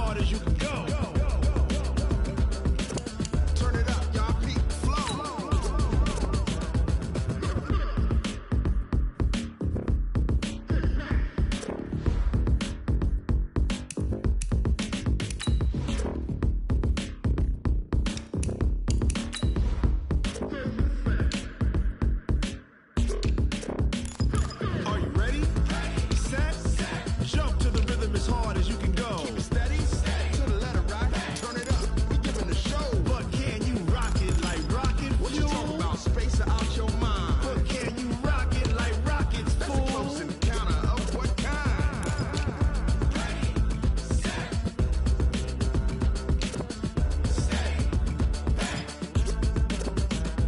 hard as you can go. Turn it up, y'all. Peak flow. Are you ready? Set. Jump to the rhythm as hard as you can go. Keep it steady. To the letter, right? Turn it up. We giving the show. But can you rock it like rocket fuel? What you talking about? Space out your mind. But can you rock it like rockets, fool? That's a close encounter of what kind?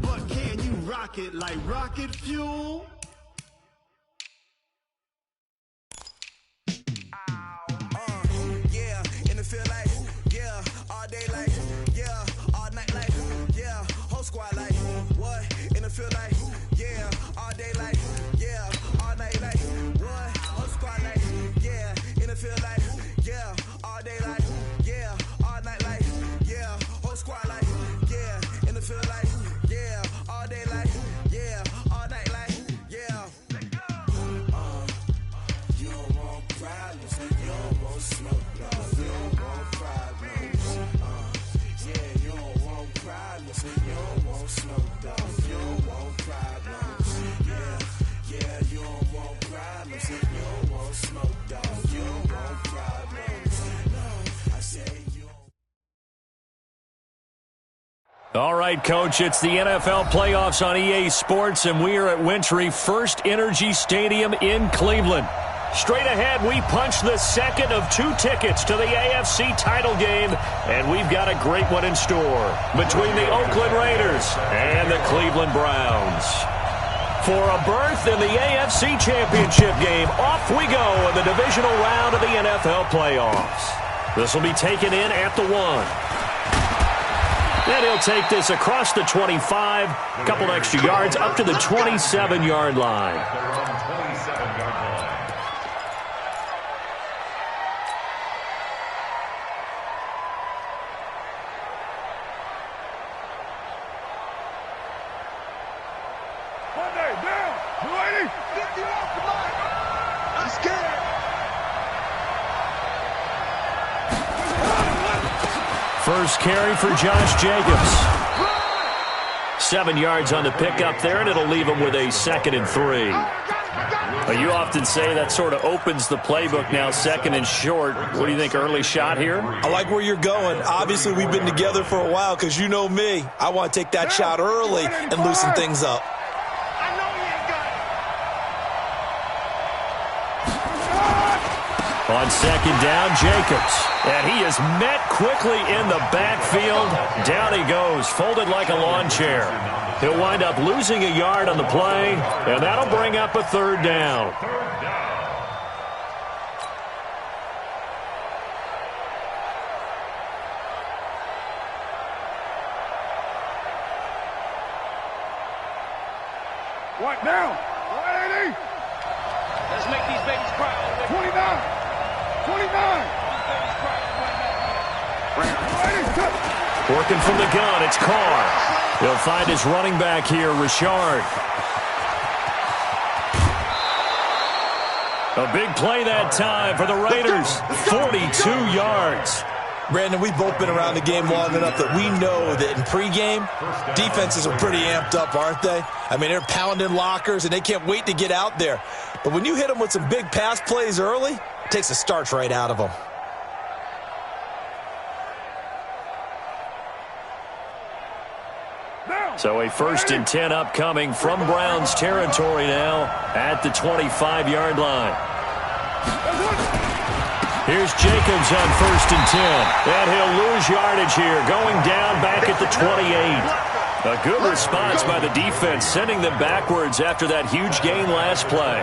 But can you rock it like rocket fuel? Yeah, in the field like, yeah, all day like, yeah, all night like, yeah, whole squad like, what? In the field like, yeah, all day like, yeah, all night like, what? Whole squad like, yeah, in the field like, yeah, all day like, yeah, all night like, yeah, whole squad like, yeah, in the field like, yeah, all day like, yeah, all night like, yeah. You don't want problems, you don't want smoke, no, you don't want problems. Yeah, you don't want problems, you don't want smoke, dog, you don't want problems. Yeah, you don't want problems, you don't want smoke, dog, you don't want problems. No, I say you don't. All right, Coach, it's the NFL playoffs on EA Sports, and we are at Wintry First Energy Stadium in Cleveland. Straight ahead, we punch the second of two tickets to the AFC title game, and we've got a great one in store between the Oakland Raiders and the Cleveland Browns. For a berth in the AFC Championship game, off we go in the divisional round of the NFL playoffs. This will be taken in at the 1. Then he'll take this across the 25, a couple extra yards up to the 27-yard line. First carry for Josh Jacobs. 7 yards on the pickup there, and it'll leave him with a 2nd and 3. Well, you often say that sort of opens the playbook now, 2nd and short. What do you think, early shot here? I like where you're going. Obviously, we've been together for a while because you know me. I want to take that shot early and loosen things up. On 2nd down, Jacobs. And he is met quickly in the backfield. Down he goes, folded like a lawn chair. He'll wind up losing a yard on the play, and that'll bring up a 3rd down. What now? 180. Let's make these babies cry. 29. 29. Working from the gun, it's Carr. He'll find his running back here, Richard. A big play that time for the Raiders. 42 yards. Brandon, we've both been around the game long enough that we know that in pregame, defenses are pretty amped up, aren't they? I mean, they're pounding lockers, and they can't wait to get out there. But when you hit them with some big pass plays early, it takes the starch right out of them. So a 1st and 10 upcoming from Browns territory now at the 25-yard line. Here's Jacobs on 1st and 10. And he'll lose yardage here, going down back at the 28. A good response by the defense, sending them backwards after that huge gain last play.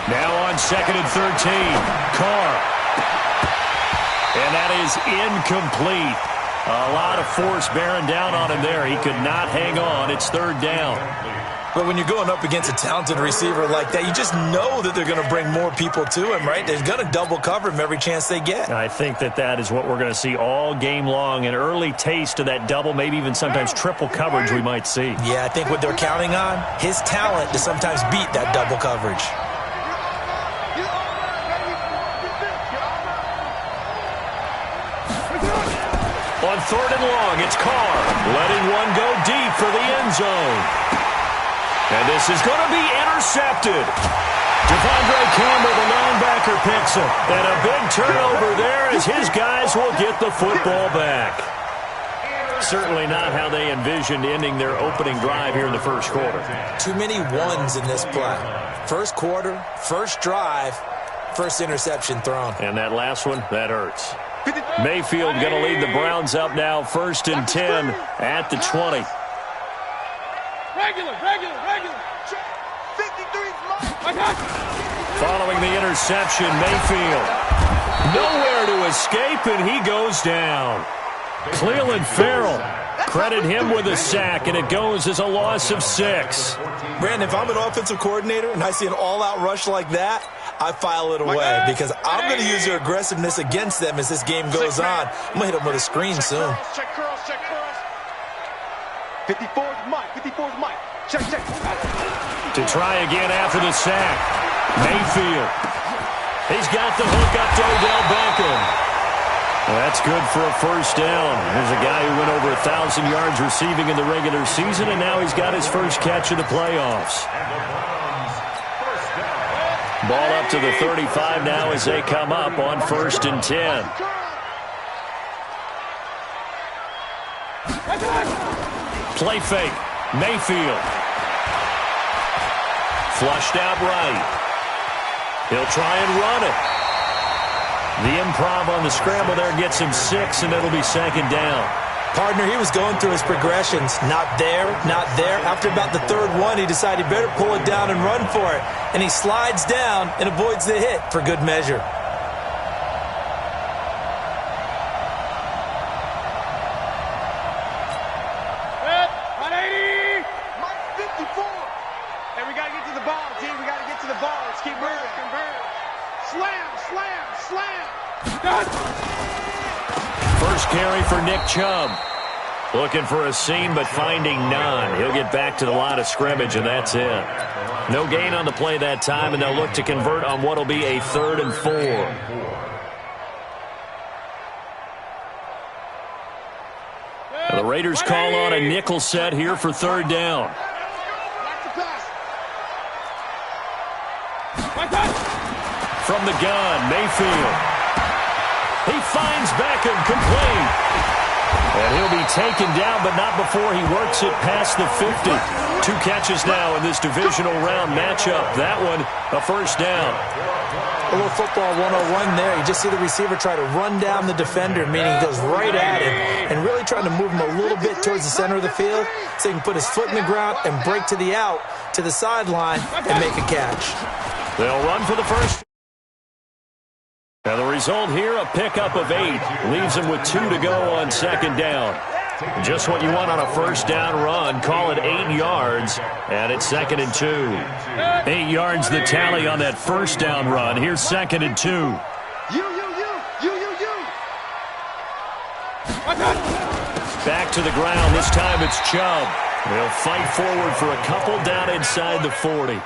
Now on on 2nd and 13. Carr. And that is incomplete. A lot of force bearing down on him there. He could not hang on. It's 3rd down. But when you're going up against a talented receiver like that, you just know that they're going to bring more people to him, right? They're going to double cover him every chance they get. I think that is what we're going to see all game long. An early taste of that double, maybe even sometimes triple coverage we might see. Yeah, I think what they're counting on, his talent to sometimes beat that double coverage. On 3rd and long, it's Carr letting one go deep for the end zone. And this is going to be intercepted. Devondre Campbell, the linebacker, picks it. And a big turnover there as his guys will get the football back. Certainly not how they envisioned ending their opening drive here in the first quarter. Too many ones in this play. First quarter, first drive, first interception thrown. And that last one, that hurts. Mayfield going to lead the Browns up now, 1st and 10 at the 20. Regular. 53's Following the interception, Mayfield nowhere to escape, and he goes down. Clelin Ferrell, credit him with a sack, and it goes as a loss of 6. Brandon, if I'm an offensive coordinator and I see an all-out rush like that, I file it away because I'm going to use their aggressiveness against them as this game goes on. I'm going to hit them with a screen soon. Check curls. 54's Mike. Check. To try again after the sack. Mayfield. He's got the hook up to Odell Beckham. That's good for a first down. There's a guy who went over 1,000 yards receiving in the regular season, and now he's got his first catch of the playoffs. Ball up to the 35 now as they come up on 1st and 10. Play fake. Mayfield. Flushed out right. He'll try and run it. The improv on the scramble there gets him 6, and it'll be 2nd down. Partner, he was going through his progressions. Not there. After about the 3rd one, he decided he better pull it down and run for it. And he slides down and avoids the hit for good measure. First carry for Nick Chubb. Looking for a seam, but finding none. He'll get back to the line of scrimmage, and that's it. No gain on the play that time, and they'll look to convert on what will be a 3rd and 4. The Raiders call on a nickel set here for 3rd down. From the gun, Mayfield. He finds Beckham complete. And he'll be taken down, but not before he works it past the 50. 2 catches now in this divisional round matchup. That one, a first down. A little football 101 there. You just see the receiver try to run down the defender, meaning he goes right at him, and really trying to move him a little bit towards the center of the field so he can put his foot in the ground and break to the out, to the sideline, and make a catch. They'll run for the first. And the result here, a pickup of 8. Leaves him with 2 to go on 2nd down. Just what you want on a first down run. Call it 8 yards, and it's 2nd and 2. 8 yards the tally on that first down run. Here's 2nd and 2. Back to the ground. This time it's Chubb. They'll fight forward for a couple down inside the 40.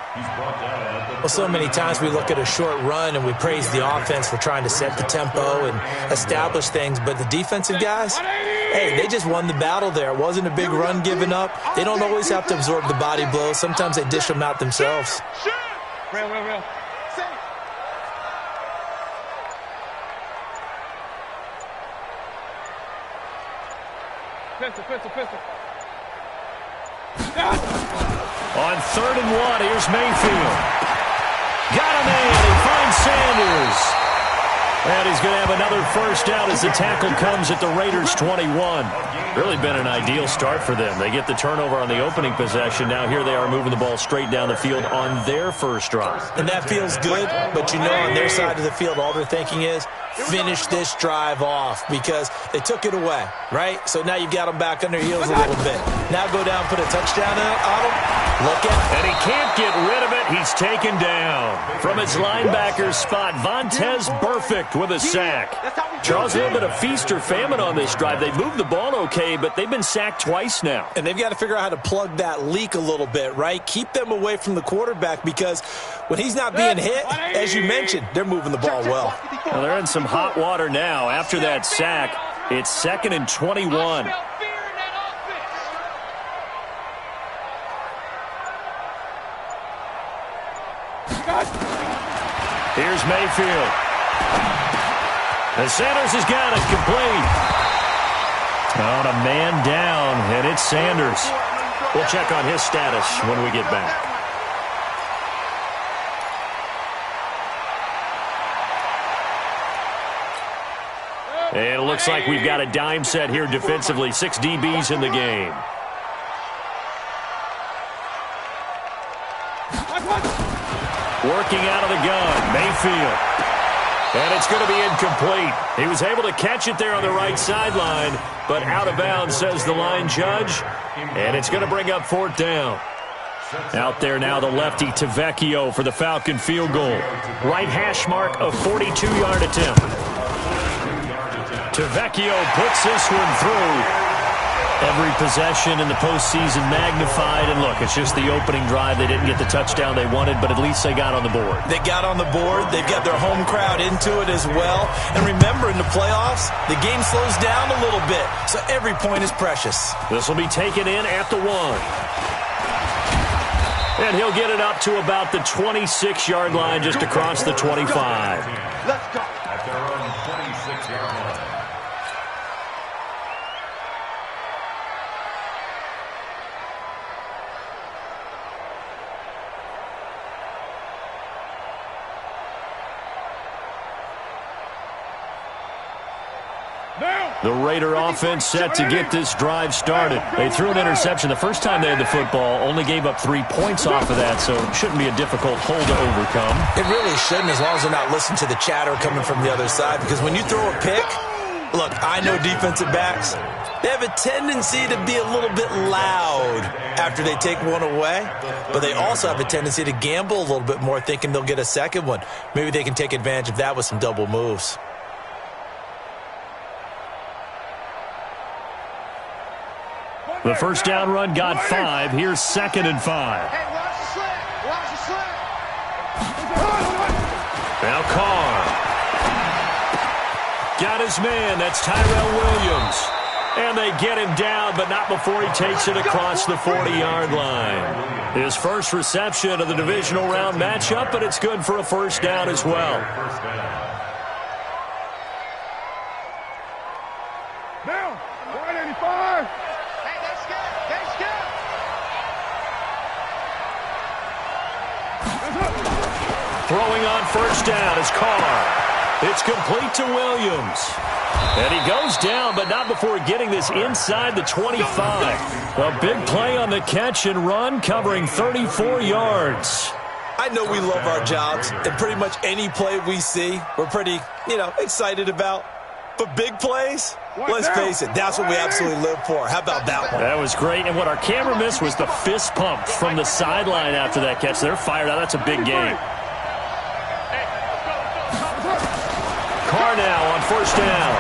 Well, so many times we look at a short run and we praise the offense for trying to set the tempo and establish things, but the defensive guys, hey, they just won the battle there. It wasn't a big run given up. They don't always have to absorb the body blows. Sometimes they dish them out themselves. Real. Pistol. On 3rd and 1, here's Mayfield. Got a man. He finds Sanders. And he's going to have another first down as the tackle comes at the Raiders' 21. Really been an ideal start for them. They get the turnover on the opening possession. Now here they are moving the ball straight down the field on their first drive. And that feels good, but you know on their side of the field all they're thinking is finish this drive off because they took it away, right? So now you've got them back on their heels a little bit. Now go down, put a touchdown on them. Look at And he can't get rid of it. He's taken down. From his linebacker spot, Vontaze Burfict with a sack. Charles, a little bit of feast or famine on this drive. They moved the ball okay, but they've been sacked twice now. And they've got to figure out how to plug that leak a little bit, right? Keep them away from the quarterback because when he's not being hit, as you mentioned, they're moving the ball well. Well, they're in some hot water now. After that sack, it's 2nd and 21. Here's Mayfield. And Sanders has got it complete. On a man down, and it's Sanders. We'll check on his status when we get back. And it looks like we've got a dime set here defensively. 6 DBs in the game. Working out of the gun, Mayfield. And it's going to be incomplete. He was able to catch it there on the right sideline, but out of bounds, says the line judge. And it's going to bring up 4th down. Out there now, the lefty Tavecchio for the Falcon field goal. Right hash mark, a 42-yard attempt. Tavecchio puts this one through. Every possession in the postseason magnified. And look, it's just the opening drive. They didn't get the touchdown they wanted, but at least they got on the board. They got on the board. They've got their home crowd into it as well. And remember, in the playoffs, the game slows down a little bit, so every point is precious. This will be taken in at the 1. And he'll get it up to about the 26-yard line, just across the 25. Let's go. At their own 26-yard line. The Raider offense set to get this drive started. They threw an interception the first time they had the football, only gave up 3 points off of that, so it shouldn't be a difficult hole to overcome. It really shouldn't, as long as they're not listening to the chatter coming from the other side, because when you throw a pick, look, I know defensive backs, they have a tendency to be a little bit loud after they take one away, but they also have a tendency to gamble a little bit more, thinking they'll get a second one. Maybe they can take advantage of that with some double moves. The first down run got 5. Here's 2nd and 5. Hey, watch the slant. Watch the slant. Now Carr. Got his man. That's Tyrell Williams. And they get him down, but not before he takes it across the 40-yard line. His first reception of the divisional round matchup, but it's good for a first down as well. Now, 185. Hey, that's good. That's good. Throwing on first down is Carr. It's complete to Williams. And he goes down, but not before getting this inside the 25. A big play on the catch and run, covering 34 yards. I know we love our jobs, and pretty much any play we see, we're pretty, excited about. But big plays, let's face it, that's what we absolutely live for. How about that one? That was great, and what our camera missed was the fist pump from the sideline after that catch. They're fired out. That's a big game. Carr now on first down.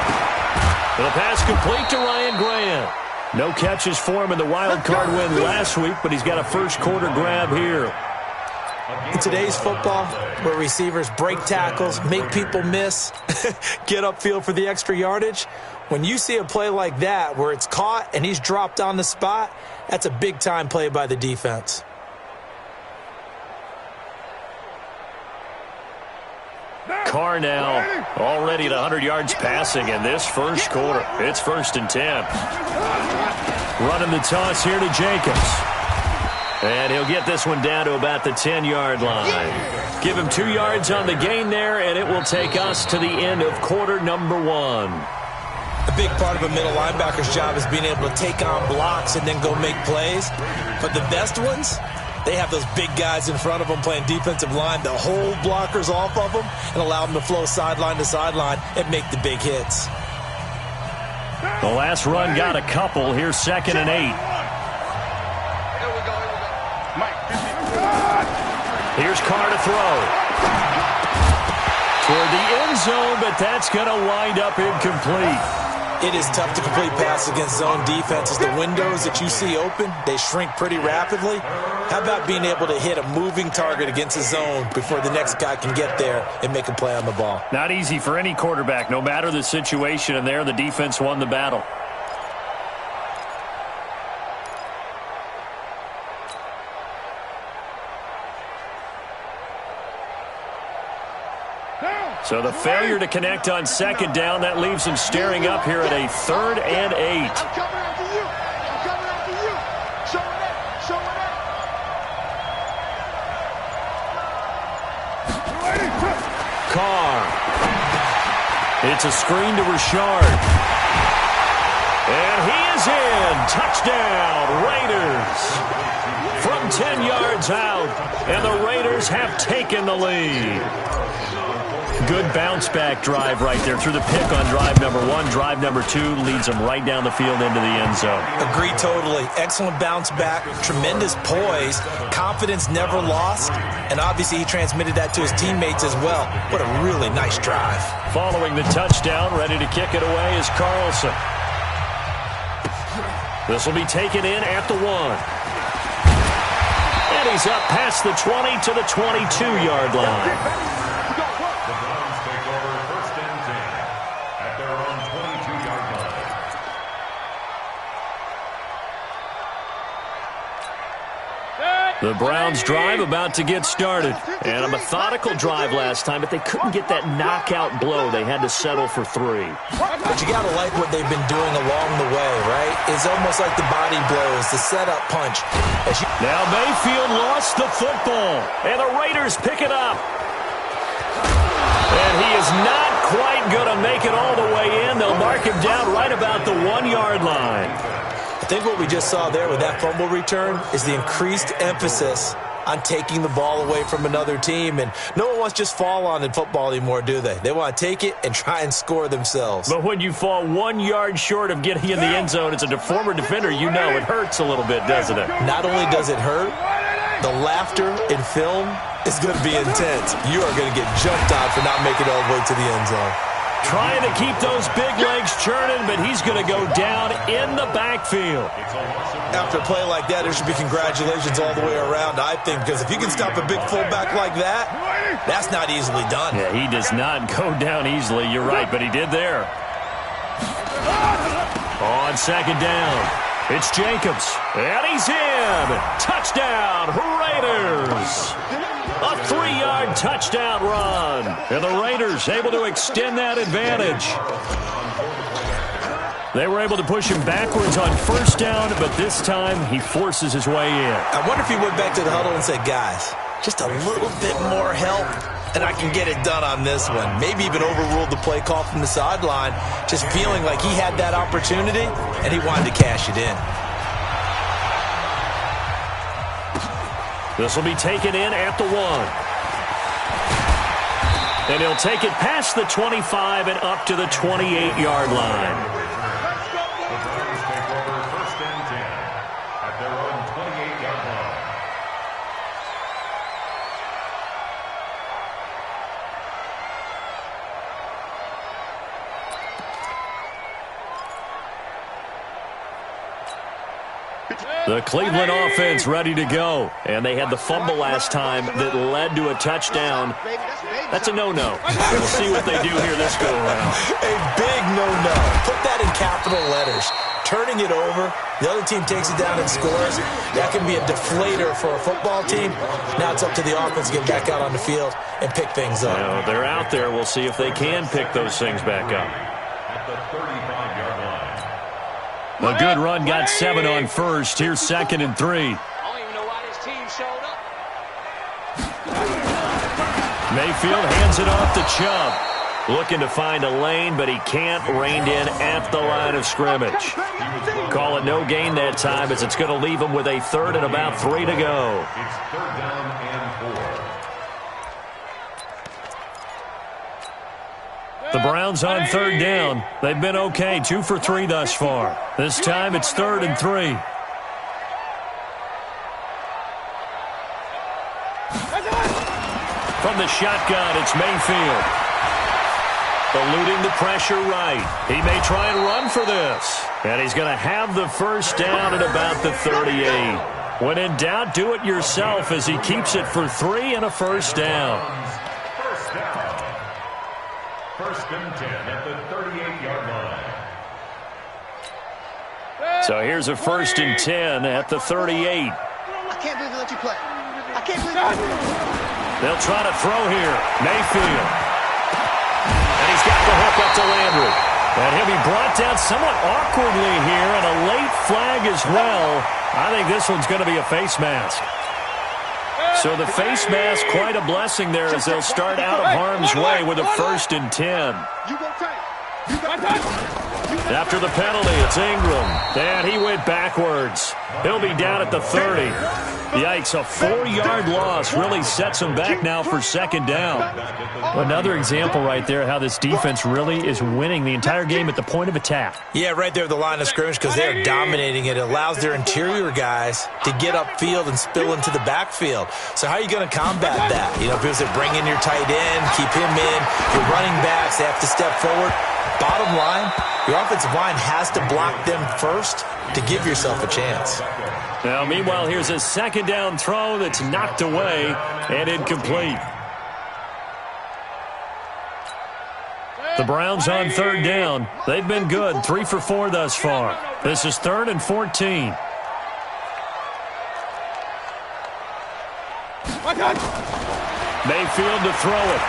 The pass complete to Ryan Grant. No catches for him in the wild card win last week, but he's got a first quarter grab here. In today's football, where receivers break tackles, make people miss, get upfield for the extra yardage, when you see a play like that where it's caught and he's dropped on the spot, that's a big-time play by the defense. Carr now already at 100 yards passing in this first quarter. It's 1st and 10. Running the toss here to Jacobs. And he'll get this one down to about the 10-yard line. Give him 2 yards on the gain there, and it will take us to the end of quarter number 1. A big part of a middle linebacker's job is being able to take on blocks and then go make plays. But the best ones, they have those big guys in front of them playing defensive line that hold blockers off of them and allow them to flow sideline to sideline and make the big hits. The last run got a couple. Here's 2nd and 8. Here's Carr to throw. Toward the end zone, but that's going to wind up incomplete. It is tough to complete passes against zone defenses. The windows that you see open, they shrink pretty rapidly. How about being able to hit a moving target against a zone before the next guy can get there and make a play on the ball? Not easy for any quarterback, no matter the situation, and there the defense won the battle. So the failure to connect on 2nd down, that leaves him staring up here at a 3rd and 8. I'm coming after you. I'm coming after you. Showing up. Showing up. Carr. It's a screen to Richard. And he is in. Touchdown, Raiders. From 10 yards out. And the Raiders have taken the lead. Good bounce-back drive right there through the pick on drive number 1. Drive number 2 leads them right down the field into the end zone. Agree totally. Excellent bounce back, tremendous poise, confidence never lost, and obviously he transmitted that to his teammates as well. What a really nice drive. Following the touchdown, ready to kick it away is Carlson. This will be taken in at the 1. And he's up past the 20 to the 22-yard line. The Browns drive about to get started. And a methodical drive last time, but they couldn't get that knockout blow. They had to settle for 3. But you got to like what they've been doing along the way, right? It's almost like the body blows, the setup punch. Now Mayfield lost the football, and the Raiders pick it up. And he is not quite going to make it all the way in. They'll mark him down right about the 1-yard line. I think what we just saw there with that fumble return is the increased emphasis on taking the ball away from another team. And no one wants to just fall on in football anymore, do they? They want to take it and try and score themselves. But when you fall 1 yard short of getting in the end zone as a former defender, you know it hurts a little bit, doesn't it? Not only does it hurt, the laughter in film is going to be intense. You are going to get jumped on for not making it all the way to the end zone. Trying to keep those big legs churning, but he's going to go down in the backfield. After a play like that, there should be congratulations all the way around, I think, because if you can stop a big fullback like that, that's not easily done. Yeah, he does not go down easily. You're right, but he did there. On 2nd down, it's Jacobs, and he's in. Touchdown, Raiders. A 3-yard touchdown run. And the Raiders able to extend that advantage. They were able to push him backwards on 1st down, but this time he forces his way in. I wonder if he went back to the huddle and said, guys, just a little bit more help, and I can get it done on this one. Maybe even overruled the play call from the sideline, just feeling like he had that opportunity, and he wanted to cash it in. This will be taken in at the 1. And he'll take it past the 25 and up to the 28-yard line. The Browns take over 1st and 10 at their own 28-yard line. The Cleveland offense ready to go. And they had the fumble last time that led to a touchdown. That's a no-no. We'll see what they do here this go-around. A big no-no. Put that in capital letters. Turning it over, the other team takes it down and scores. That can be a deflator for a football team. Now it's up to the offense to get back out on the field and pick things up. Well, they're out there. We'll see if they can pick those things back up. At the 35-yard line. A good run got 7 on 1st. Here's 2nd and 3. I don't even know why this Mayfield hands it off to Chubb. Looking to find a lane, but he can't. Reined in at the line of scrimmage. Call it no gain that time, as it's going to leave him with a third and about 3 to go. It's third down and 4. The Browns on third down. They've been okay, 2 for 3 thus far. This time it's 3rd and 3. From the shotgun, it's Mayfield. Eluding the pressure right. He may try and run for this. And he's going to have the first down at about the 38. When in doubt, do it yourself as he keeps it for 3 and a first down. First down. First and 10 at the 38-yard line. So here's a 1st and 10 at the 38. I can't believe they let you play. I can't believe they let you play. They'll try to throw here. Mayfield. And he's got the hook up to Landry. And he'll be brought down somewhat awkwardly here, and a late flag as well. I think this one's going to be a face mask. So the face mask, quite a blessing there, as they'll start out of harm's way with a 1st and 10. After the penalty, it's Ingram. And he went backwards. He'll be down at the 30. Yikes, a 4-yard loss really sets him back now for 2nd down. Another example right there how this defense really is winning the entire game at the point of attack. Yeah, right there at the line of scrimmage, because they're dominating it. It allows their interior guys to get upfield and spill into the backfield. So how are you going to combat that? You know, people say bring in your tight end, keep him in. Your running backs, they have to step forward. Bottom line, your offensive line has to block them first to give yourself a chance. Now, meanwhile, here's a 2nd down throw that's knocked away and incomplete. The Browns on 3rd down. They've been good, 3 for 4 thus far. This is 3rd and 14. Mayfield to throw it.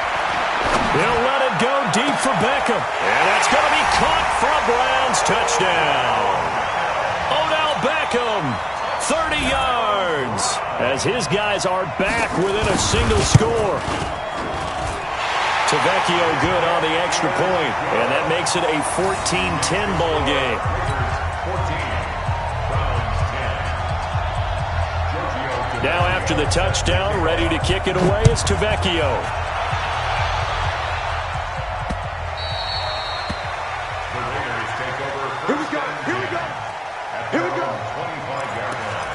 He'll let it go deep for Beckham. And that's going to be caught for a Browns touchdown. Odell Beckham, 30 yards, as his guys are back within a single score. Tavecchio good on the extra point, and that makes it a 14-10 ball game. 14, Browns 10. Now after the touchdown, ready to kick it away is Tavecchio. Here we go. Here we go. Here we go. 25-yard line.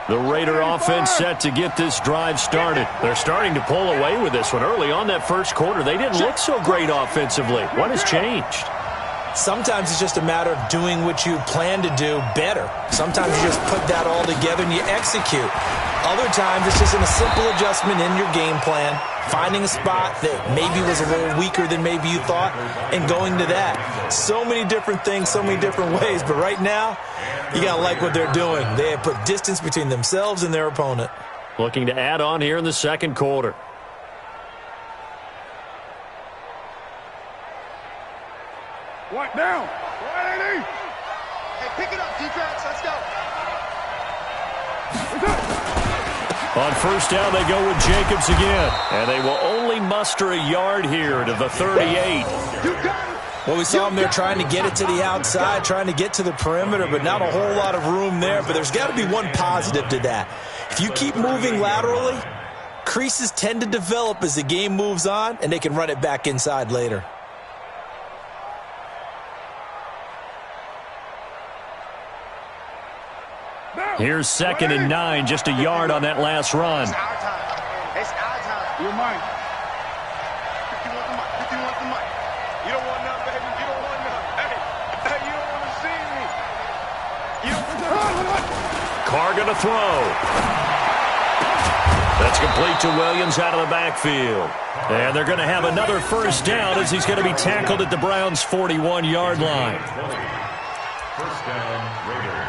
The Raider offense set to get this drive started. They're starting to pull away with this one. Early on that first quarter, they didn't look so great offensively. What has changed? Sometimes it's just a matter of doing what you plan to do better. Sometimes you just put that all together and you execute. Other times it's just a simple adjustment in your game plan, finding a spot that maybe was a little weaker than maybe you thought, and going to that. So many different things, so many different ways, but right now, you got to like what they're doing. They have put distance between themselves and their opponent. Looking to add on here in the second quarter. What now? 180. Hey, pick it up, defense. Let's go. On first down, they go with Jacobs again. And they will only muster a yard here to the 38. Well, we saw them there trying to get it to the outside, trying to get to the perimeter, but not a whole lot of room there. But there's got to be one positive to that. If you keep moving laterally, creases tend to develop as the game moves on, and they can run it back inside later. Here's 2nd and 9, just a yard on that last run. It's our time. It's our time. You're mine. If you want the mic, if you want the mic. You don't want none, baby. You don't want none. Hey, you don't want to see me. You don't want to. Carr gonna throw. That's complete to Williams out of the backfield. And they're going to have another first down as he's going to be tackled at the Browns' 41-yard line. First down, Raiders.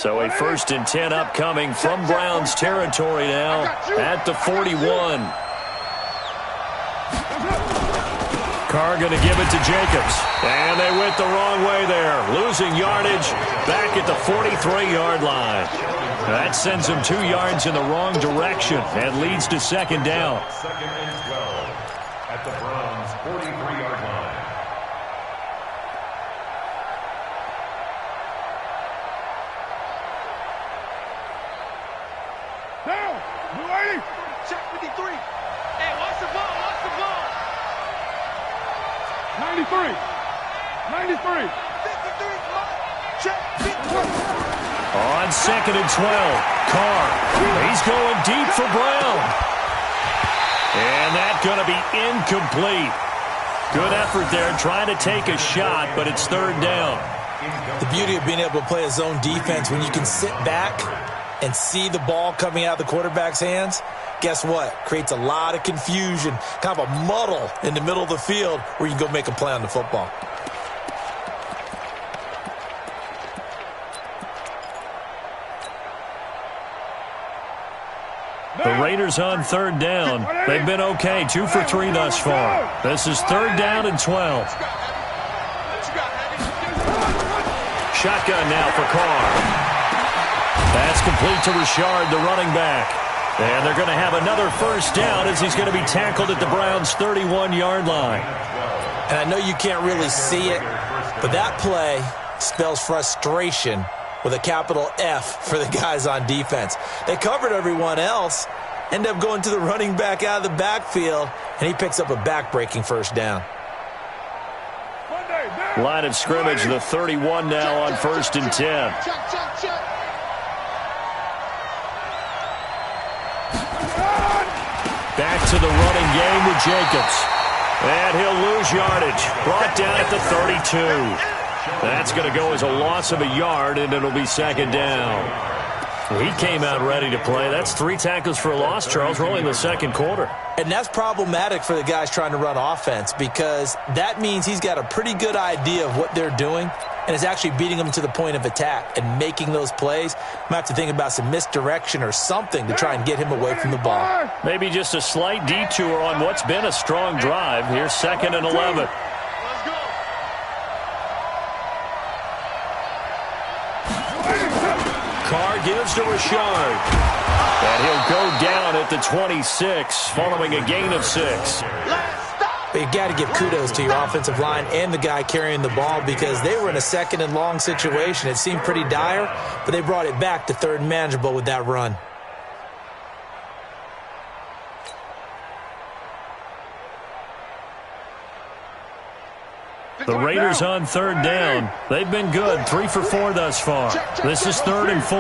So a 1st and 10 upcoming from Browns territory now at the 41. Carr going to give it to Jacobs. And they went the wrong way there. Losing yardage back at the 43-yard line. That sends them 2 yards in the wrong direction and leads to 2nd down. 2nd and 12 at the Browns' 43-yard line. Down. You ready? Check 53. Hey, watch the ball. Watch the ball. 93. 93. 53. Check 53. On 2nd and 12, Carr. He's going deep for Brown. And that's going to be incomplete. Good effort there trying to take a shot, but it's 3rd down. The beauty of being able to play a zone defense when you can sit back and see the ball coming out of the quarterback's hands, guess what? Creates a lot of confusion, kind of a muddle in the middle of the field where you can go make a play on the football. The Raiders on 3rd down. They've been okay, 2 for 3 thus far. This is 3rd down and 12. Shotgun now for Carr. That's complete to Richard, the running back. And they're going to have another 1st down as he's going to be tackled at the Browns' 31-yard line. And I know you can't really see it, but that play spells frustration with a capital F for the guys on defense. They covered everyone else, end up going to the running back out of the backfield, and he picks up a back-breaking 1st down. Line of scrimmage, the 31 now on 1st and 10. Back to the running game with Jacobs. And he'll lose yardage. Brought down at the 32. That's going to go as a loss of a yard, and it'll be 2nd down. He came out ready to play. That's 3 tackles for a loss, Charles, rolling the 2nd quarter. And that's problematic for the guys trying to run offense because that means he's got a pretty good idea of what they're doing and is actually beating them to the point of attack and making those plays. Might have to think about some misdirection or something to try and get him away from the ball. Maybe just a slight detour on what's been a strong drive. Here's 2nd and 11. Carr gives to Richard. And he'll go down at the 26 following a gain of 6. But you got to give kudos to your offensive line and the guy carrying the ball because they were in a 2nd and long situation. It seemed pretty dire, but they brought it back to 3rd and manageable with that run. The Raiders on 3rd down. They've been good, 3 for 4 thus far. This is 3rd and 4.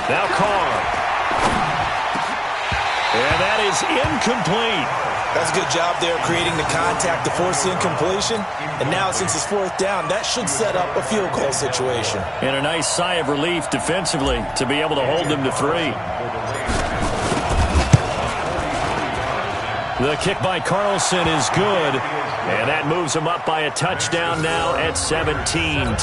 Now Carr. And that is incomplete. That's a good job there creating the contact to force the incompletion. And now since it's 4th down, that should set up a field goal situation. And a nice sigh of relief defensively to be able to hold them to 3. The kick by Carlson is good. And that moves them up by a touchdown now at 17-10.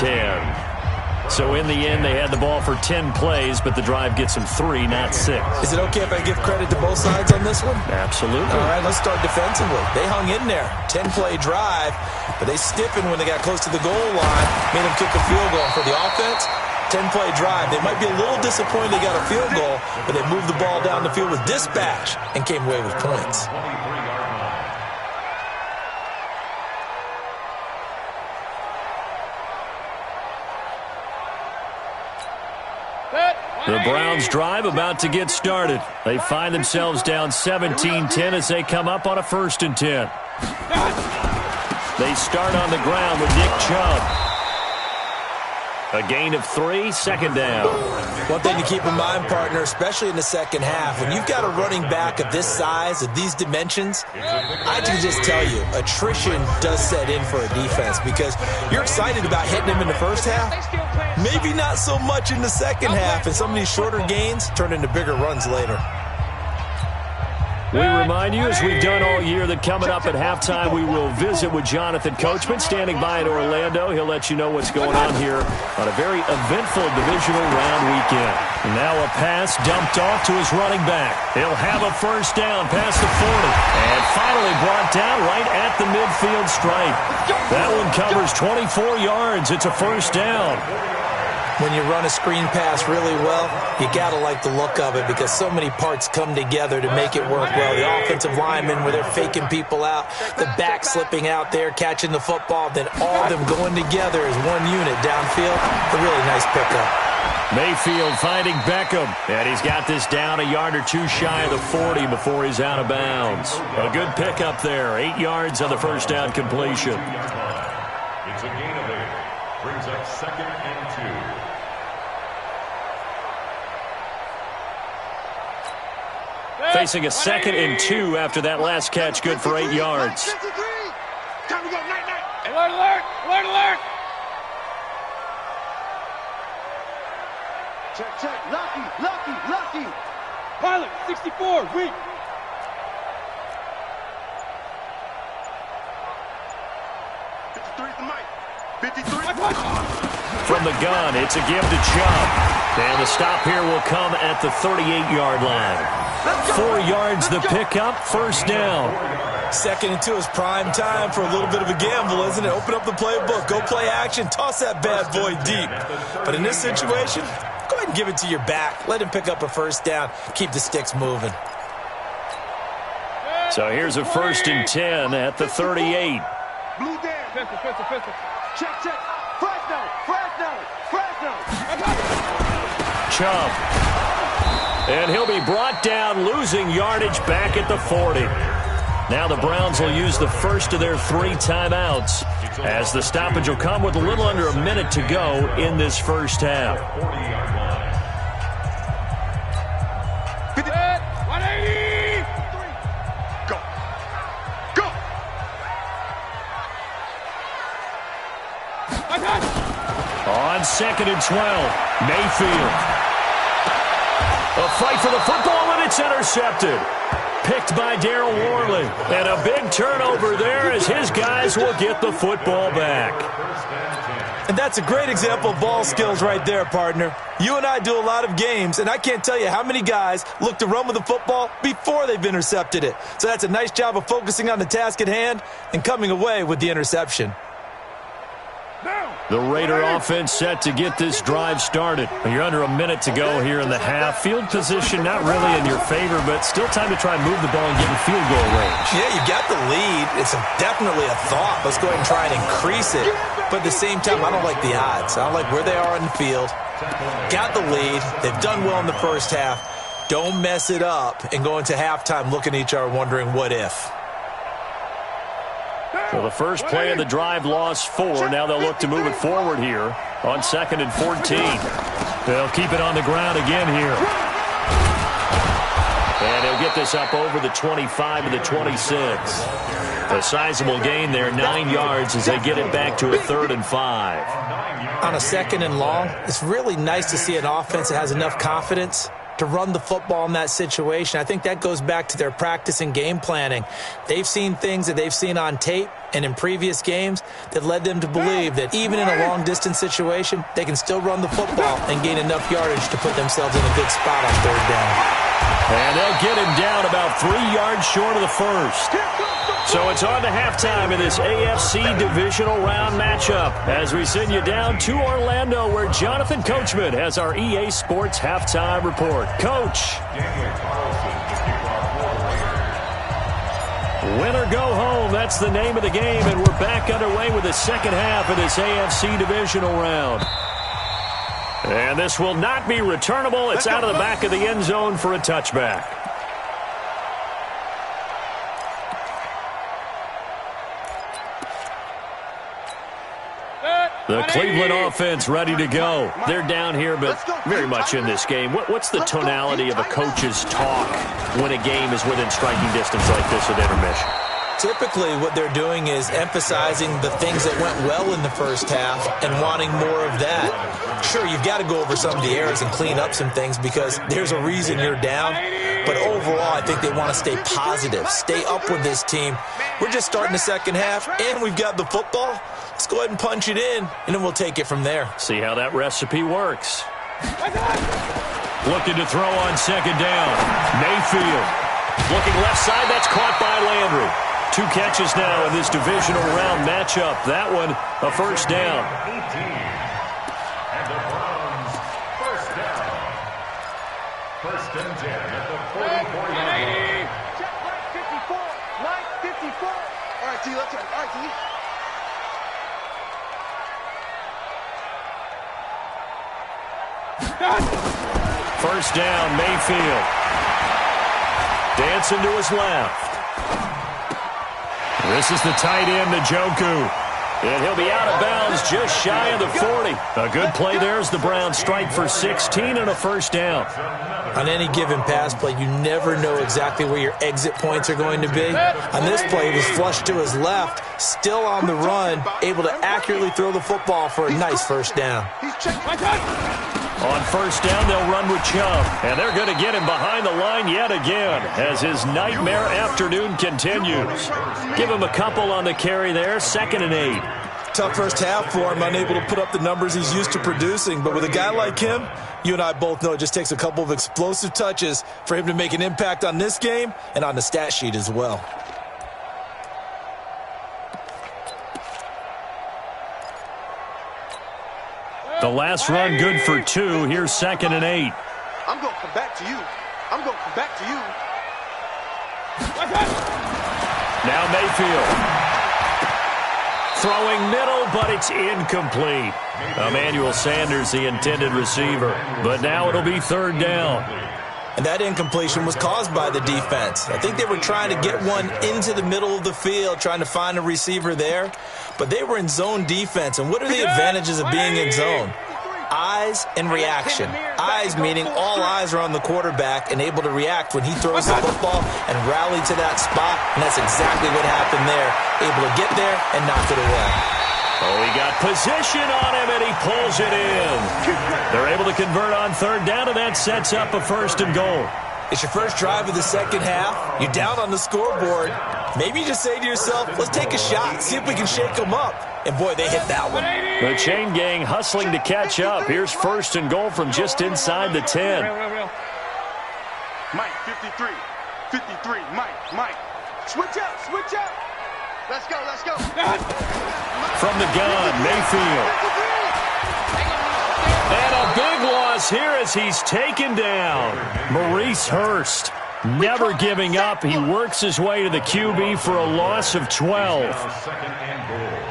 So in the end, they had the ball for 10 plays, but the drive gets them 3, not 6. Is it okay if I give credit to both sides on this one? Absolutely. All right, let's start defensively. They hung in there. 10-play drive, but they stiffened when they got close to the goal line, made them kick a field goal. For the offense, 10-play drive. They might be a little disappointed they got a field goal, but they moved the ball down the field with dispatch and came away with points. The Browns drive about to get started. They find themselves down 17-10 as they come up on a 1st and 10. They start on the ground with Nick Chubb. A gain of 3, 2nd down. One thing to keep in mind, partner, especially in the 2nd half, when you've got a running back of this size, of these dimensions, I can just tell you, attrition does set in for a defense because you're excited about hitting him in the 1st half. Maybe not so much in the 2nd half, and some of these shorter gains turn into bigger runs later. We remind you, as we've done all year, that coming up at halftime, we will visit with Jonathan Coachman, standing by in Orlando. He'll let you know what's going on here on a very eventful divisional round weekend. And now a pass dumped off to his running back. He'll have a first down past the 40. And finally brought down right at the midfield stripe. That one covers 24 yards. It's a first down. When you run a screen pass really well, you got to like the look of it because so many parts come together to make it work well. The offensive linemen, where they're faking people out, the back slipping out there, catching the football, then all of them going together as one unit downfield. A really nice pickup. Mayfield finding Beckham, and he's got this down a yard or two shy of the 40 before he's out of bounds. A good pickup there, 8 yards on the first down completion. It's a gain of 8. Brings up 2nd and 2. Facing a 2nd and 2 after that last catch, good for 8 yards. Time to go, night. Alert, alert, alert, alert. Check. Lucky. Pilot, 64, weak. From the gun, it's a give to Chubb. And the stop here will come at the 38-yard line. 4 yards the pickup, first down. 2nd and 2 is prime time for a little bit of a gamble, isn't it? Open up the playbook, go play action, toss that bad boy deep. But in this situation, go ahead and give it to your back. Let him pick up a first down. Keep the sticks moving. So here's a 1st and 10 at the 38. Blue down. Pistol. Check. Fresno. Chubb. And he'll be brought down, losing yardage back at the 40. Now the Browns will use the first of their 3 timeouts, as the stoppage will come with a little under a minute to go in this first half. 180. Go. On 2nd and 12, Mayfield. A fight for the football, and it's intercepted. Picked by Daryl Worley. And a big turnover there as his guys will get the football back. And that's a great example of ball skills right there, partner. You and I do a lot of games, and I can't tell you how many guys look to run with the football before they've intercepted it. So that's a nice job of focusing on the task at hand and coming away with the interception. The Raider offense set to get this drive started. You're under a minute to go here in the half. Field position not really in your favor, but still time to try and move the ball and get in field goal range. Yeah, you got the lead. It's definitely a thought. Let's go ahead and try and increase it. But at the same time, I don't like the odds. I don't like where they are in the field. Got the lead. They've done well in the first half. Don't mess it up and go into halftime looking at each other wondering what if. So the first play of the drive lost 4. Now they'll look to move it forward here on 2nd and 14. They'll keep it on the ground again here. And he'll get this up over the 25 to the 26. A sizable gain there, 9 yards as they get it back to a 3rd and 5. On a 2nd and long, it's really nice to see an offense that has enough confidence to run the football in that situation. I think that goes back to their practice and game planning. They've seen things that they've seen on tape and in previous games that led them to believe that even in a long-distance situation, they can still run the football and gain enough yardage to put themselves in a good spot on 3rd down. And they'll get him down about 3 yards short of the first. So it's on to halftime in this AFC divisional round matchup as we send you down to Orlando, where Jonathan Coachman has our EA Sports halftime report. Coach. Win or go home, that's the name of the game, and we're back underway with the second half of this AFC divisional round. And this will not be returnable. It's out of the back of the end zone for a touchback. The Cleveland offense ready to go. They're down here, but very much in this game. What's the tonality of a coach's talk when a game is within striking distance like this at intermission? Typically, what they're doing is emphasizing the things that went well in the first half and wanting more of that. Sure, you've got to go over some of the errors and clean up some things because there's a reason you're down. But overall, I think they want to stay positive, stay up with this team. We're just starting the second half, and we've got the football. Let's go ahead and punch it in, and then we'll take it from there. See how that recipe works. Looking to throw on second down. Mayfield. Looking left side. That's caught by Landry. 2 catches now in this divisional round matchup. That one, a first down. 18. And the Browns, first down. First and 10 at the 44-yard line. Check right 54. Right 54. All right, T, let's go. All right, T. First down, Mayfield. Dancing to his left. This is the tight end, Njoku. And he'll be out of bounds just shy of the 40. A good play there as the Browns strike for 16 and a first down. On any given pass play, you never know exactly where your exit points are going to be. On this play, he was flushed to his left, still on the run, able to accurately throw the football for a nice first down. He's checking. On first down, they'll run with Chubb. And they're going to get him behind the line yet again as his nightmare afternoon continues. Give him a couple on the carry there, 2nd and 8. Tough first half for him, unable to put up the numbers he's used to producing. But with a guy like him, you and I both know it just takes a couple of explosive touches for him to make an impact on this game and on the stat sheet as well. The last run good for 2. Here's 2nd and 8. I'm going to come back to you. I'm going to come back to you. Now Mayfield. Throwing middle, but it's incomplete. Emmanuel Sanders, the intended receiver. But now it'll be 3rd down. And that incompletion was caused by the defense. I think they were trying to get one into the middle of the field, trying to find a receiver there. But they were in zone defense. And what are the advantages of being in zone? Eyes and reaction. Eyes meaning all eyes are on the quarterback and able to react when he throws the football and rally to that spot. And that's exactly what happened there. Able to get there and knock it away. Oh, he got position on him, and he pulls it in. They're able to convert on 3rd down, and that sets up a 1st and goal. It's your first drive of the second half. You're down on the scoreboard. Maybe you just say to yourself, let's take a shot, see if we can shake them up. And, boy, they hit that one. The chain gang hustling to catch up. Here's 1st and goal from just inside the 10. Mike, 53. 53. Mike. Switch up. Let's go. From the gun, Mayfield. And a big loss here as he's taken down. Maurice Hurst never giving up. He works his way to the QB for a loss of 12. Now 2nd and goal.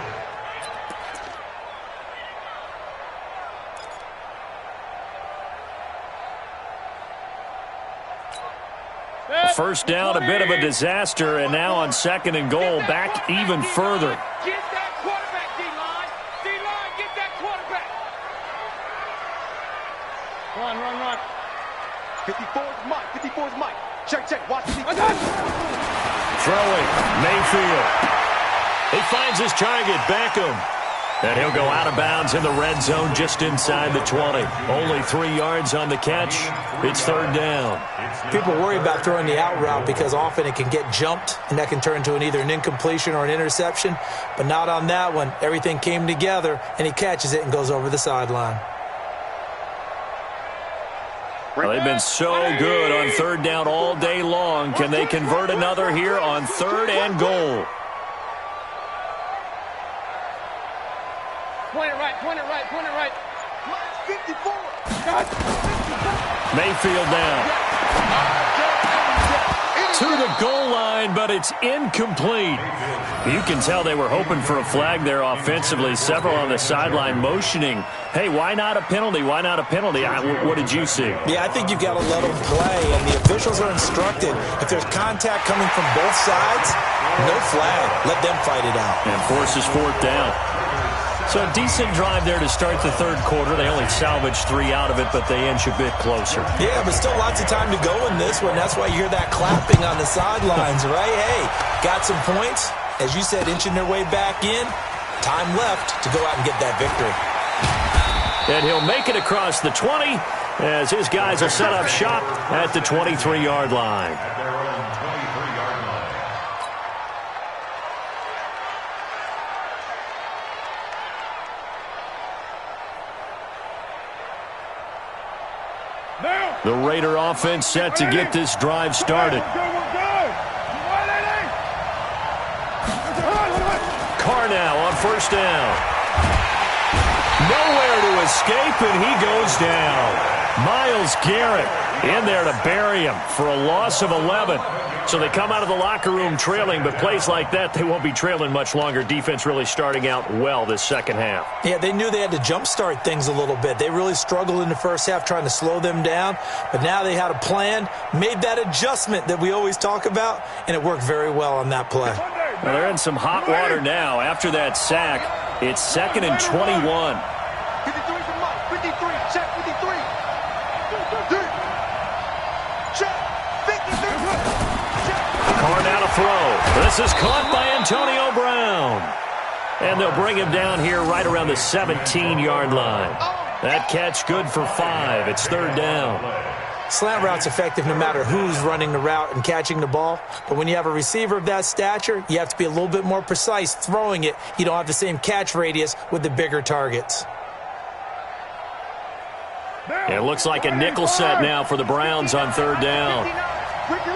First down, a bit of a disaster, and now on 2nd and goal, back even further. Get that quarterback, D-line. D-line, get that quarterback. Run. 54 is Mike. 54 is Mike. Check. Watch the Throwing, Mayfield. He finds his target, Beckham. And he'll go out of bounds in the red zone just inside the 20. Only 3 yards on the catch. It's 3rd down. People worry about throwing the out route because often it can get jumped, and that can turn into either an incompletion or an interception. But not on that one. Everything came together, and he catches it and goes over the sideline. Well, they've been so good on 3rd down all day long. Can they convert another here on 3rd and goal? Point it right. 54. Mayfield down. To the goal line, but it's incomplete. You can tell they were hoping for a flag there offensively. Several on the sideline motioning. Hey, why not a penalty? What did you see? Yeah, I think you've got to let them play, and the officials are instructed. If there's contact coming from both sides, no flag. Let them fight it out. And forces 4th down. So a decent drive there to start the 3rd quarter. They only salvaged 3 out of it, but they inch a bit closer. Yeah, but still lots of time to go in this one. That's why you hear that clapping on the sidelines, right? Hey, got some points. As you said, inching their way back in. Time left to go out and get that victory. And he'll make it across the 20, as his guys will set up shop at the 23-yard line. At their own 23-yard line. The Raider offense set to get this drive started. Carr now on first down. Nowhere to escape, and he goes down. Myles Garrett in there to bury him for a loss of 11. So they come out of the locker room trailing, but plays like that, they won't be trailing much longer. Defense really starting out well this second half. Yeah, they knew they had to jumpstart things a little bit. They really struggled in the first half trying to slow them down, but now they had a plan, made that adjustment that we always talk about, and it worked very well on that play. Well, they're in some hot water now after that sack. It's 2nd and 21. 53 from Mike. 53. Check 53. Check 53. Carr now to throw. This is caught by Antonio Brown. And they'll bring him down here right around the 17-yard line. That catch good for 5. It's 3rd down. Slant route's effective no matter who's running the route and catching the ball. But when you have a receiver of that stature, you have to be a little bit more precise throwing it. You don't have the same catch radius with the bigger targets. It looks like a nickel set now for the Browns on 3rd down. Ricky.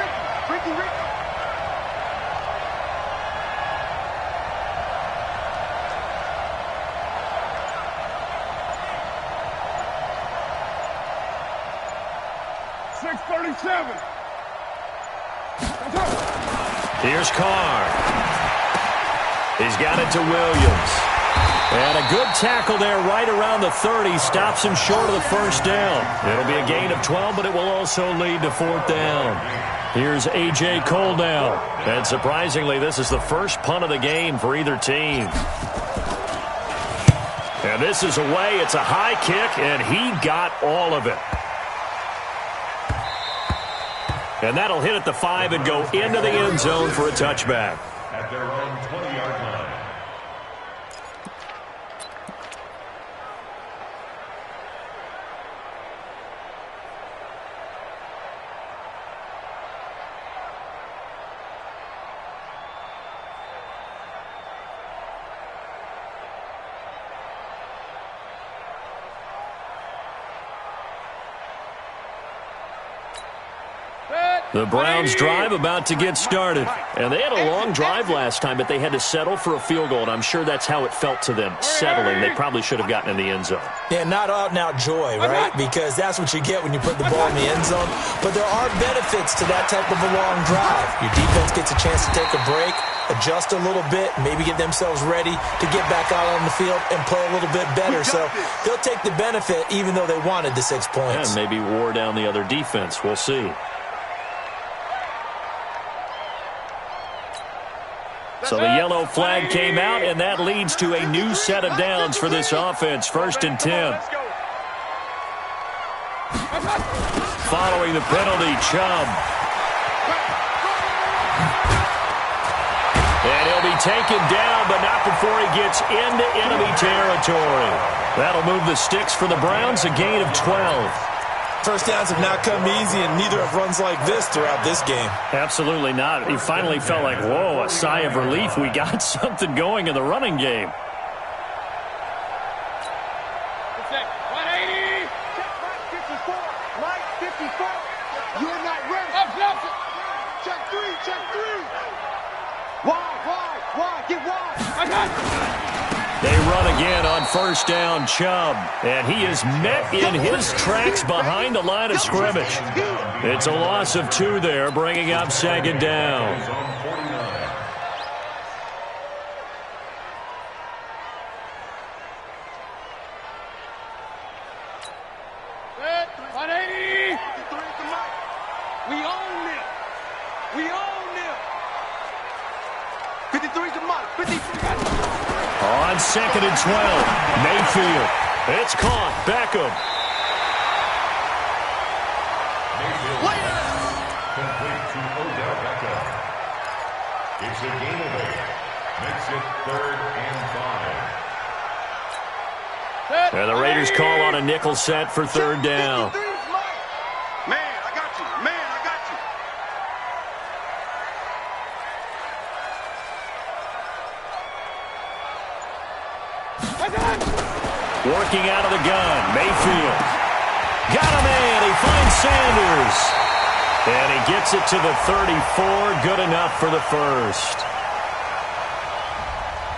6:37. Here's Carr. He's got it to Williams. And a good tackle there right around the 30. Stops him short of the first down. It'll be a gain of 12, but it will also lead to 4th down. Here's A.J. Cole now. And surprisingly, this is the first punt of the game for either team. And this is away. It's a high kick, and he got all of it. And that'll hit at the 5 and go into the end zone for a touchback. At their own 20-yard line. The Browns drive about to get started. And they had a long drive last time, but they had to settle for a field goal, and I'm sure that's how it felt to them, settling. They probably should have gotten in the end zone. Yeah, not out-and-out joy, right? Because that's what you get when you put the ball in the end zone. But there are benefits to that type of a long drive. Your defense gets a chance to take a break, adjust a little bit, maybe get themselves ready to get back out on the field and play a little bit better. So they'll take the benefit even though they wanted the 6 points. And maybe wore down the other defense. We'll see. So the yellow flag came out, and that leads to a new set of downs for this offense. 1st and 10. Following the penalty, Chubb. And he'll be taken down, but not before he gets into enemy territory. That'll move the sticks for the Browns, a gain of 12. First downs have not come easy, and neither have runs like this throughout this game. Absolutely not. He finally felt like, whoa, a sigh of relief. We got something going in the running game. 180. Mike 54. You're not ready. Check 3. Wide. Get wide. I got it. They run again on first down, Chubb. And he is met in his tracks behind the line of scrimmage. It's a loss of 2 there, bringing up 2nd down. We own it. 53 to Mike. 53. On 2nd and 12, Mayfield. It's caught. Beckham. Mayfield complete to Odell Beckham. It's a gain of 8. Makes it 3rd and 5. And the Raiders call on a nickel set for 3rd down. Working out of the gun, Mayfield. Got him in. He finds Sanders. And he gets it to the 34. Good enough for the first.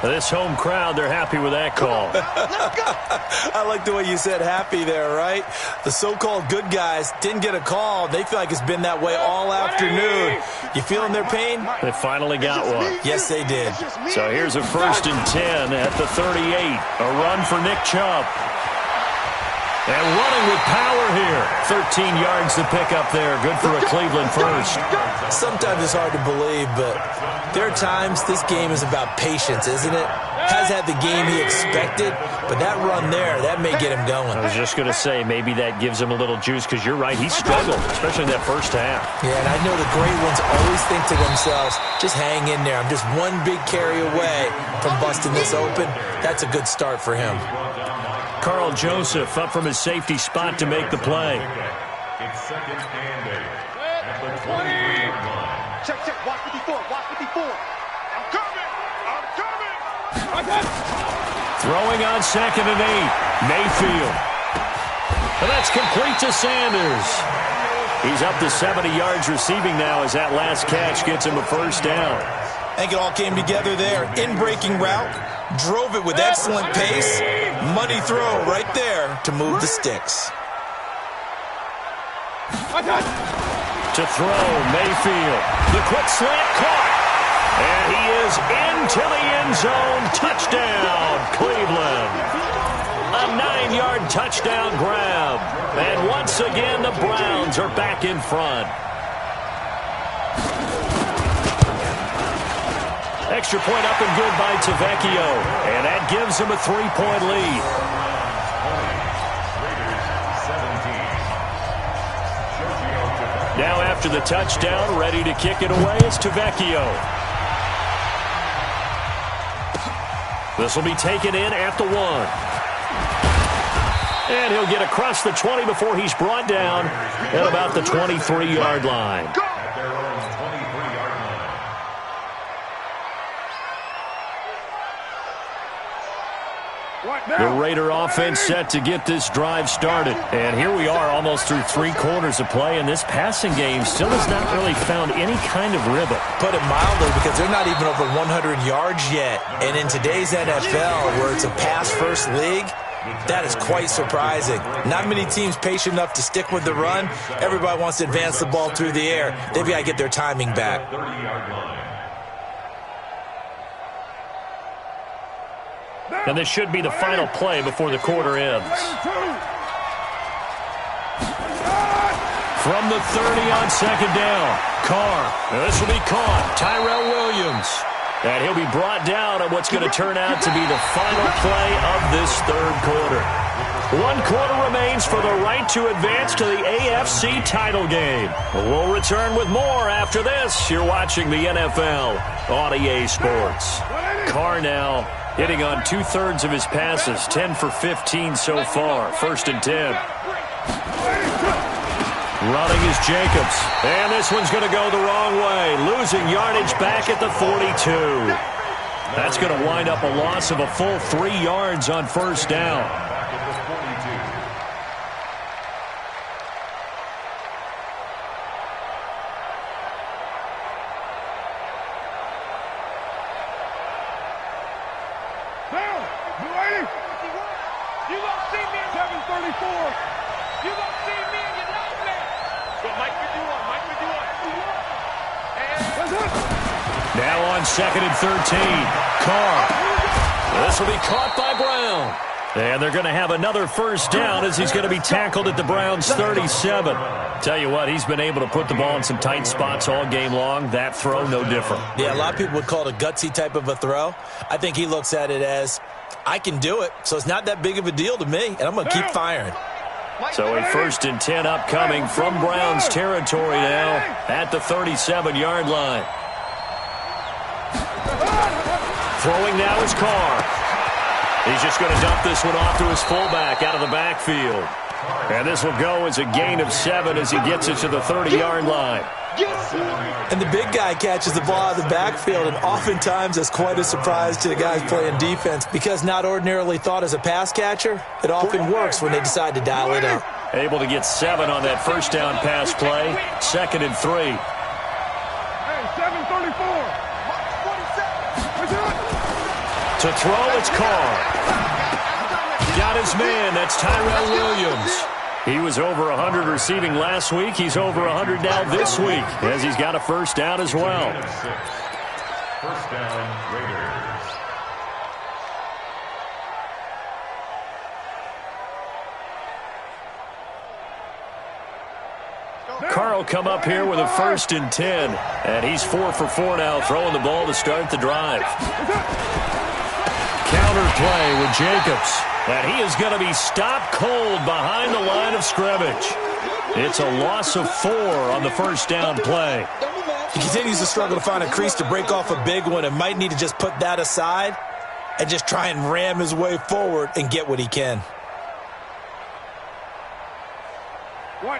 This home crowd, they're happy with that call. I like the way you said happy there, right? The so-called good guys didn't get a call. They feel like it's been that way all afternoon. You feeling their pain? They finally got one. Yes, they did. So here's a 1st and 10 at the 38. A run for Nick Chubb. And running with power here. 13 yards to pick up there. Good for a Cleveland first. Sometimes it's hard to believe, but there are times this game is about patience, isn't it? Has had the game he expected, but that run there, that may get him going. I was just going to say, maybe that gives him a little juice, because you're right, he struggled, especially in that first half. Yeah, and I know the great ones always think to themselves, just hang in there. I'm just one big carry away from busting this open. That's a good start for him. Carl Joseph up from his safety spot to make the play. It's 2nd and 8 at the 23-yard line. Check, check. Watch 54. Watch 54. I'm coming. I'm coming. Throwing on 2nd and 8. Mayfield. And that's complete to Sanders. He's up to 70 yards receiving now as that last catch gets him a first down. I think it all came together there. In-breaking route. Drove it with excellent pace. Money throw right there to move the sticks. To throw, Mayfield. The quick slant caught. And he is into the end zone. Touchdown, Cleveland. A 9-yard touchdown grab. And once again, the Browns are back in front. Extra point up and good by Tavecchio. And that gives him a 3-point lead. Now after the touchdown, ready to kick it away is Tavecchio. This will be taken in at the 1. And he'll get across the 20 before he's brought down at about the 23-yard line. The Raider offense set to get this drive started. And here we are almost through 3 quarters of play, and this passing game still has not really found any kind of rhythm. Put it mildly, because they're not even over 100 yards yet. And in today's NFL, where it's a pass-first league, that is quite surprising. Not many teams patient enough to stick with the run. Everybody wants to advance the ball through the air. They've got to get their timing back. And this should be the final play before the quarter ends. From the 30 on 2nd down, Carr. Now this will be caught. Tyrell Williams. And he'll be brought down on what's going to turn out to be the final play of this 3rd quarter. 1 quarter remains for the right to advance to the AFC title game. We'll return with more after this. You're watching the NFL on EA Sports. Carr now hitting on 2/3 of his passes, 10 for 15 so far. 1st and 10. Running is Jacobs. And this one's going to go the wrong way. Losing yardage back at the 42. That's going to wind up a loss of a full 3 yards on 1st down. Now on 2nd and 13. Carr. This will be caught by Brown. And they're going to have another 1st down as he's going to be tackled at the Browns' 37. Tell you what, he's been able to put the ball in some tight spots all game long. That throw, no different. Yeah, a lot of people would call it a gutsy type of a throw. I think he looks at it as, I can do it, so it's not that big of a deal to me, and I'm going to keep firing. So a 1st and 10 upcoming from Browns territory now at the 37-yard line. Throwing now is Carr. He's just going to dump this one off to his fullback out of the backfield. And this will go as a gain of 7 as he gets it to the 30-yard line. And the big guy catches the ball out of the backfield, and oftentimes that's quite a surprise to the guys playing defense because not ordinarily thought as a pass catcher, it often works when they decide to dial it up. Able to get 7 on that first down pass play. 2nd and 3. Hey, 734. To throw, it's Carr. Got his man. That's Tyrell Williams. He was over 100 receiving last week. He's over 100 now this week as he's got a first down as well. First down, Raiders. Carr will come up here with a 1st and 10. And he's 4 for 4 now, throwing the ball to start the drive. Counter play with Jacobs. And he is going to be stopped cold behind the line of scrimmage. It's a loss of 4 on the first down play. He continues to struggle to find a crease to break off a big one and might need to just put that aside and just try and ram his way forward and get what he can.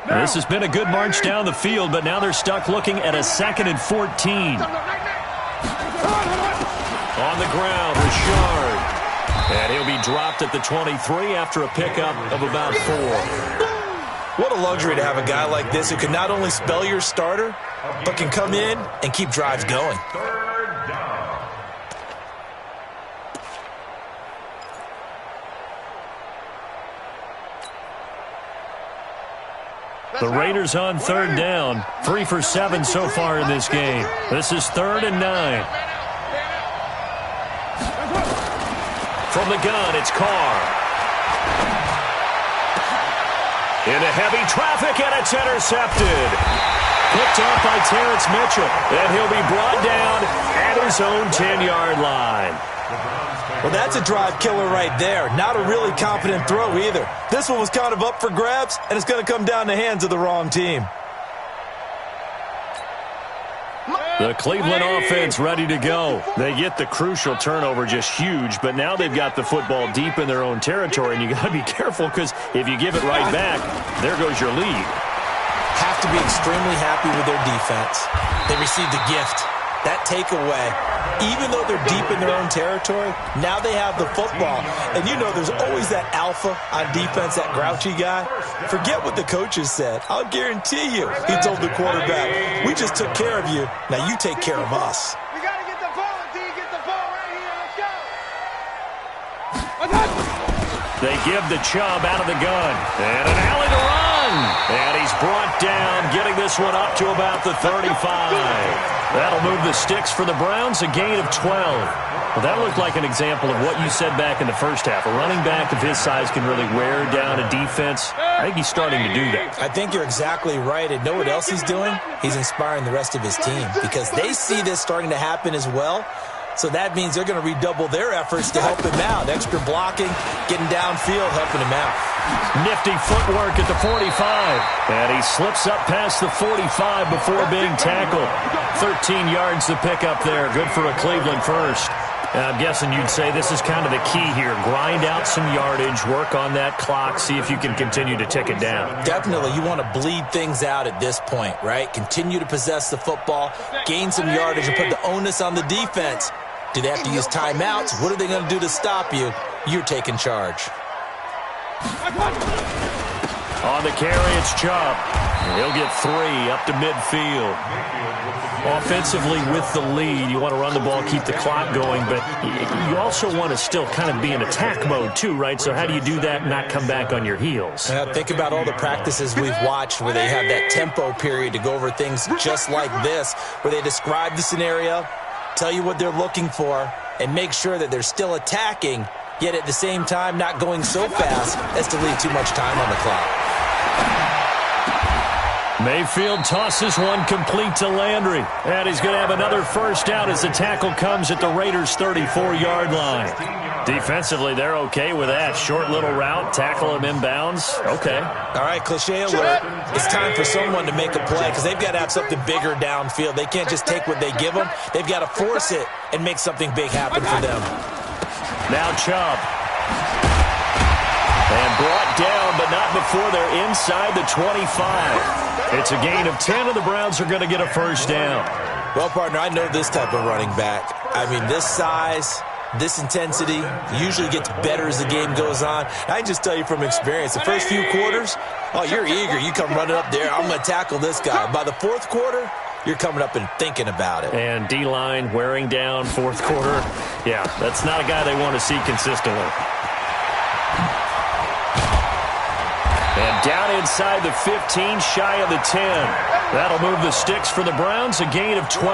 This has been a good march down the field, but now they're stuck looking at a 2nd and 14. On the ground, Richard. And he'll be dropped at the 23 after a pickup of about 4. What a luxury to have a guy like this who can not only spell your starter, but can come in and keep drives going. Third down. The Raiders on 3rd down. 3 for 7 so far in this game. This is 3rd and 9. From the gun, it's Carr. Into heavy traffic, and it's intercepted. Picked off by Terrence Mitchell. And he'll be brought down at his own 10-yard line. Well, that's a drive killer right there. Not a really confident throw either. This one was kind of up for grabs, and it's going to come down the hands of the wrong team. The Cleveland offense ready to go. They get the crucial turnover, just huge, but now they've got the football deep in their own territory, and you got to be careful because if you give it right back, there goes your lead. Have to be extremely happy with their defense. They received a gift. That takeaway, even though they're deep in their own territory, now they have the football. And you know there's always that alpha on defense, that grouchy guy. Forget what the coaches said. I'll guarantee you, he told the quarterback, we just took care of you. Now you take care of us. We got to get the ball, D. Get the ball right here. Let's go. They give the Chubb out of the gun. And an alley to run. And he's brought down, getting this one up to about the 35. That'll move the sticks for the Browns, a gain of 12. Well, that looked like an example of what you said back in the first half. A running back of his size can really wear down a defense. I think he's starting to do that. I think you're exactly right. And know what else he's doing? He's inspiring the rest of his team because they see this starting to happen as well. So that means they're going to redouble their efforts to help him out. Extra blocking, getting downfield, helping him out. Nifty footwork at the 45. And he slips up past the 45 before being tackled. 13 yards to pick up there. Good for a Cleveland first. And I'm guessing you'd say this is kind of the key here. Grind out some yardage, work on that clock, see if you can continue to tick it down. Definitely. You want to bleed things out at this point, right? Continue to possess the football, gain some yardage, and put the onus on the defense. Do they have to use timeouts? What are they going to do to stop you? You're taking charge. On the carry, it's Chubb. He'll get 3 up to midfield. Offensively with the lead, you want to run the ball, keep the clock going, but you also want to still kind of be in attack mode too, right? So how do you do that and not come back on your heels? Think about all the practices we've watched where they have that tempo period to go over things just like this, where they describe the scenario, tell you what they're looking for, and make sure that they're still attacking, yet at the same time not going so fast as to leave too much time on the clock. Mayfield tosses one complete to Landry. And he's going to have another first down as the tackle comes at the Raiders' 34-yard line. Defensively, they're okay with that. Short little route, tackle him inbounds. Okay. All right, cliche alert. It's time for someone to make a play because they've got to have something bigger downfield. They can't just take what they give them. They've got to force it and make something big happen for them. Now Chubb. And brought down, but not before they're inside the 25. It's a gain of 10, and the Browns are going to get a first down. Well, partner, I know this type of running back. I mean, this size, this intensity usually gets better as the game goes on. I can just tell you from experience, the first few quarters, oh, you're eager. You come running up there, I'm going to tackle this guy. By the fourth quarter, you're coming up and thinking about it. And D-line wearing down fourth quarter. Yeah, that's not a guy they want to see consistently. And down inside the 15, shy of the 10. That'll move the sticks for the Browns, a gain of 12.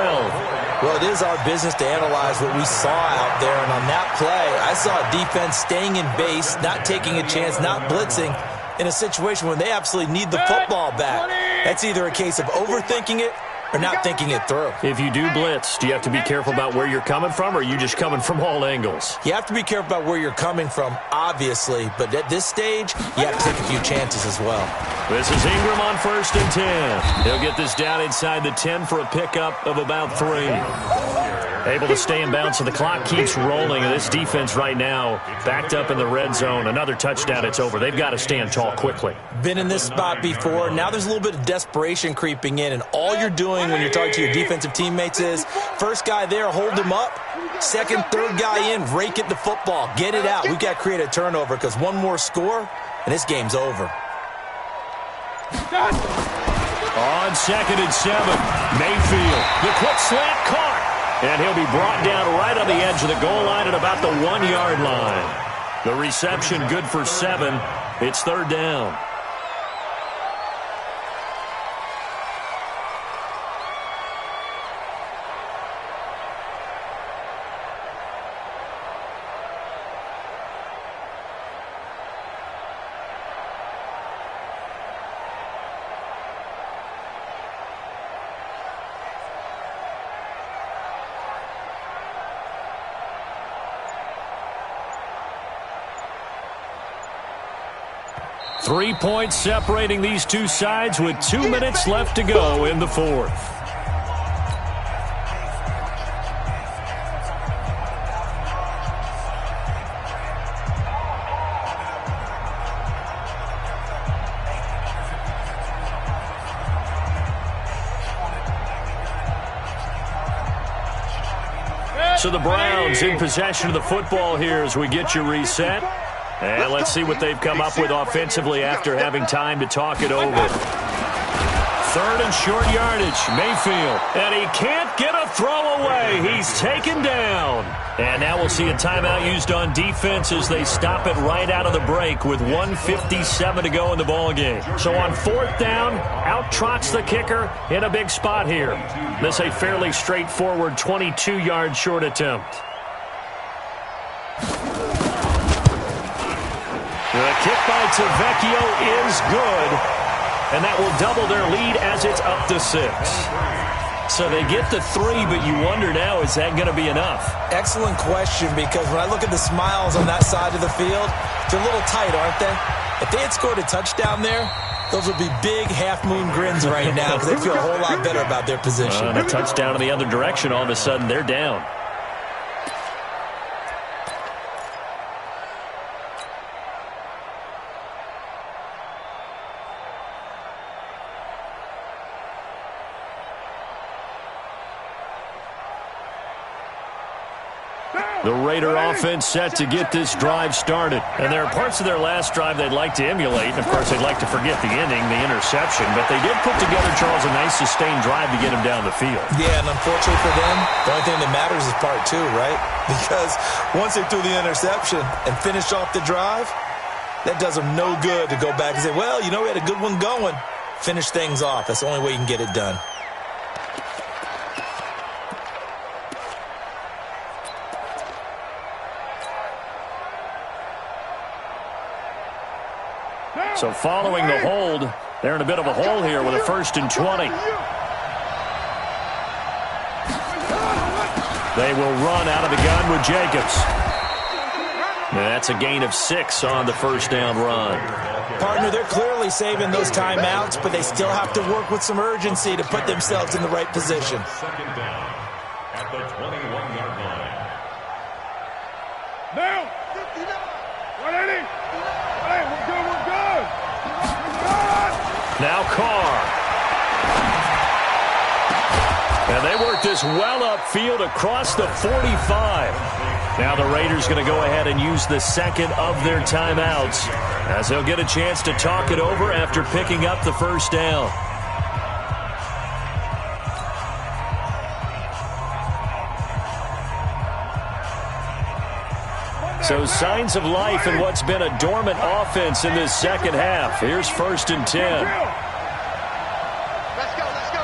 Well, it is our business to analyze what we saw out there. And on that play, I saw a defense staying in base, not taking a chance, not blitzing in a situation when they absolutely need the football back. That's either a case of overthinking it or not thinking it through. If you do blitz, do you have to be careful about where you're coming from, or are you just coming from all angles? You have to be careful about where you're coming from, obviously, but at this stage, you have to take a few chances as well. This is Ingram on 1st and 10. He'll get this down inside the 10 for a pickup of about 3. Able to stay in bounds, so the clock keeps rolling. And this defense right now backed up in the red zone. Another touchdown, it's over. They've got to stand tall quickly. Been in this spot before. Now there's a little bit of desperation creeping in, and all you're doing when you're talking to your defensive teammates is first guy there, hold him up. Second, third guy in, rake it the football. Get it out. We've got to create a turnover because one more score, and this game's over. On 2nd and 7, Mayfield. The quick slant caught. And he'll be brought down right on the edge of the goal line at about the 1-yard line. The reception good for 7. It's 3rd down. Three points separating these two sides with 2 minutes left to go in the fourth. So the Browns in possession of the football here as we get you reset. And let's see what they've come up with offensively after having time to talk it over. 3rd and short yardage, Mayfield. And he can't get a throw away. He's taken down. And now we'll see a timeout used on defense as they stop it right out of the break with 1:57 to go in the ballgame. So on 4th down, out trots the kicker in a big spot here. This a fairly straightforward 22-yard short attempt. The kick by Tavecchio is good, and that will double their lead as it's up to 6. So they get the 3, but you wonder now, is that going to be enough? Excellent question, because when I look at the smiles on that side of the field, they're a little tight, aren't they? If they had scored a touchdown there, those would be big half-moon grins right now because they feel a whole lot better about their position. A touchdown in the other direction, all of a sudden they're down. The Raider offense set to get this drive started. And there are parts of their last drive they'd like to emulate. And, of course, they'd like to forget the ending, the interception. But they did put together, Charles, a nice sustained drive to get him down the field. Yeah, and unfortunately for them, the only thing that matters is part 2, right? Because once they threw the interception and finished off the drive, that does them no good to go back and say, well, you know, we had a good one going. Finish things off. That's the only way you can get it done. So following the hold, they're in a bit of a hole here with a 1st and 20. They will run out of the gun with Jacobs. That's a gain of 6 on the 1st down run. Partner, they're clearly saving those timeouts, but they still have to work with some urgency to put themselves in the right position. 2nd down at the 21-yard line. Now! 180. Hey, we're good, we're good. Now Carr. And they work this well upfield across the 45. Now the Raiders going to go ahead and use the second of their timeouts as they'll get a chance to talk it over after picking up the first down. So signs of life in what's been a dormant offense in this second half. Here's 1st and 10. Let's go, let's go.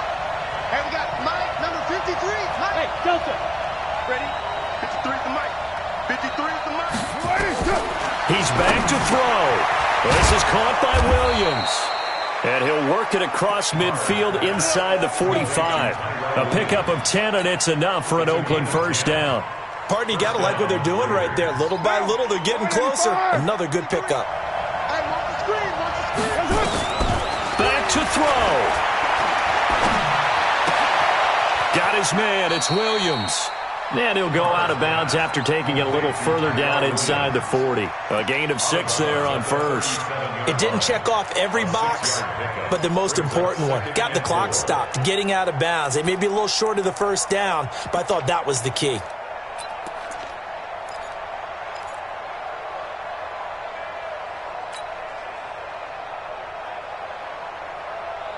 Hey, we got Mike, number 53. Mike. Hey, Delta. Ready? 53 is the Mike. 53 is the Mike. He's back to throw. This is caught by Williams. And he'll work it across midfield inside the 45. A pickup of 10, and it's enough for an Oakland first down. Partner, you got to like what they're doing right there. Little by little, they're getting closer. Another good pickup. Hey, watch the screen, watch the screen. Back to throw. Got his man. It's Williams. And he'll go out of bounds after taking it a little further down inside the 40. A gain of 6 there on first. It didn't check off every box, but the most important one. Got the clock stopped, getting out of bounds. They may be a little short of the first down, but I thought that was the key.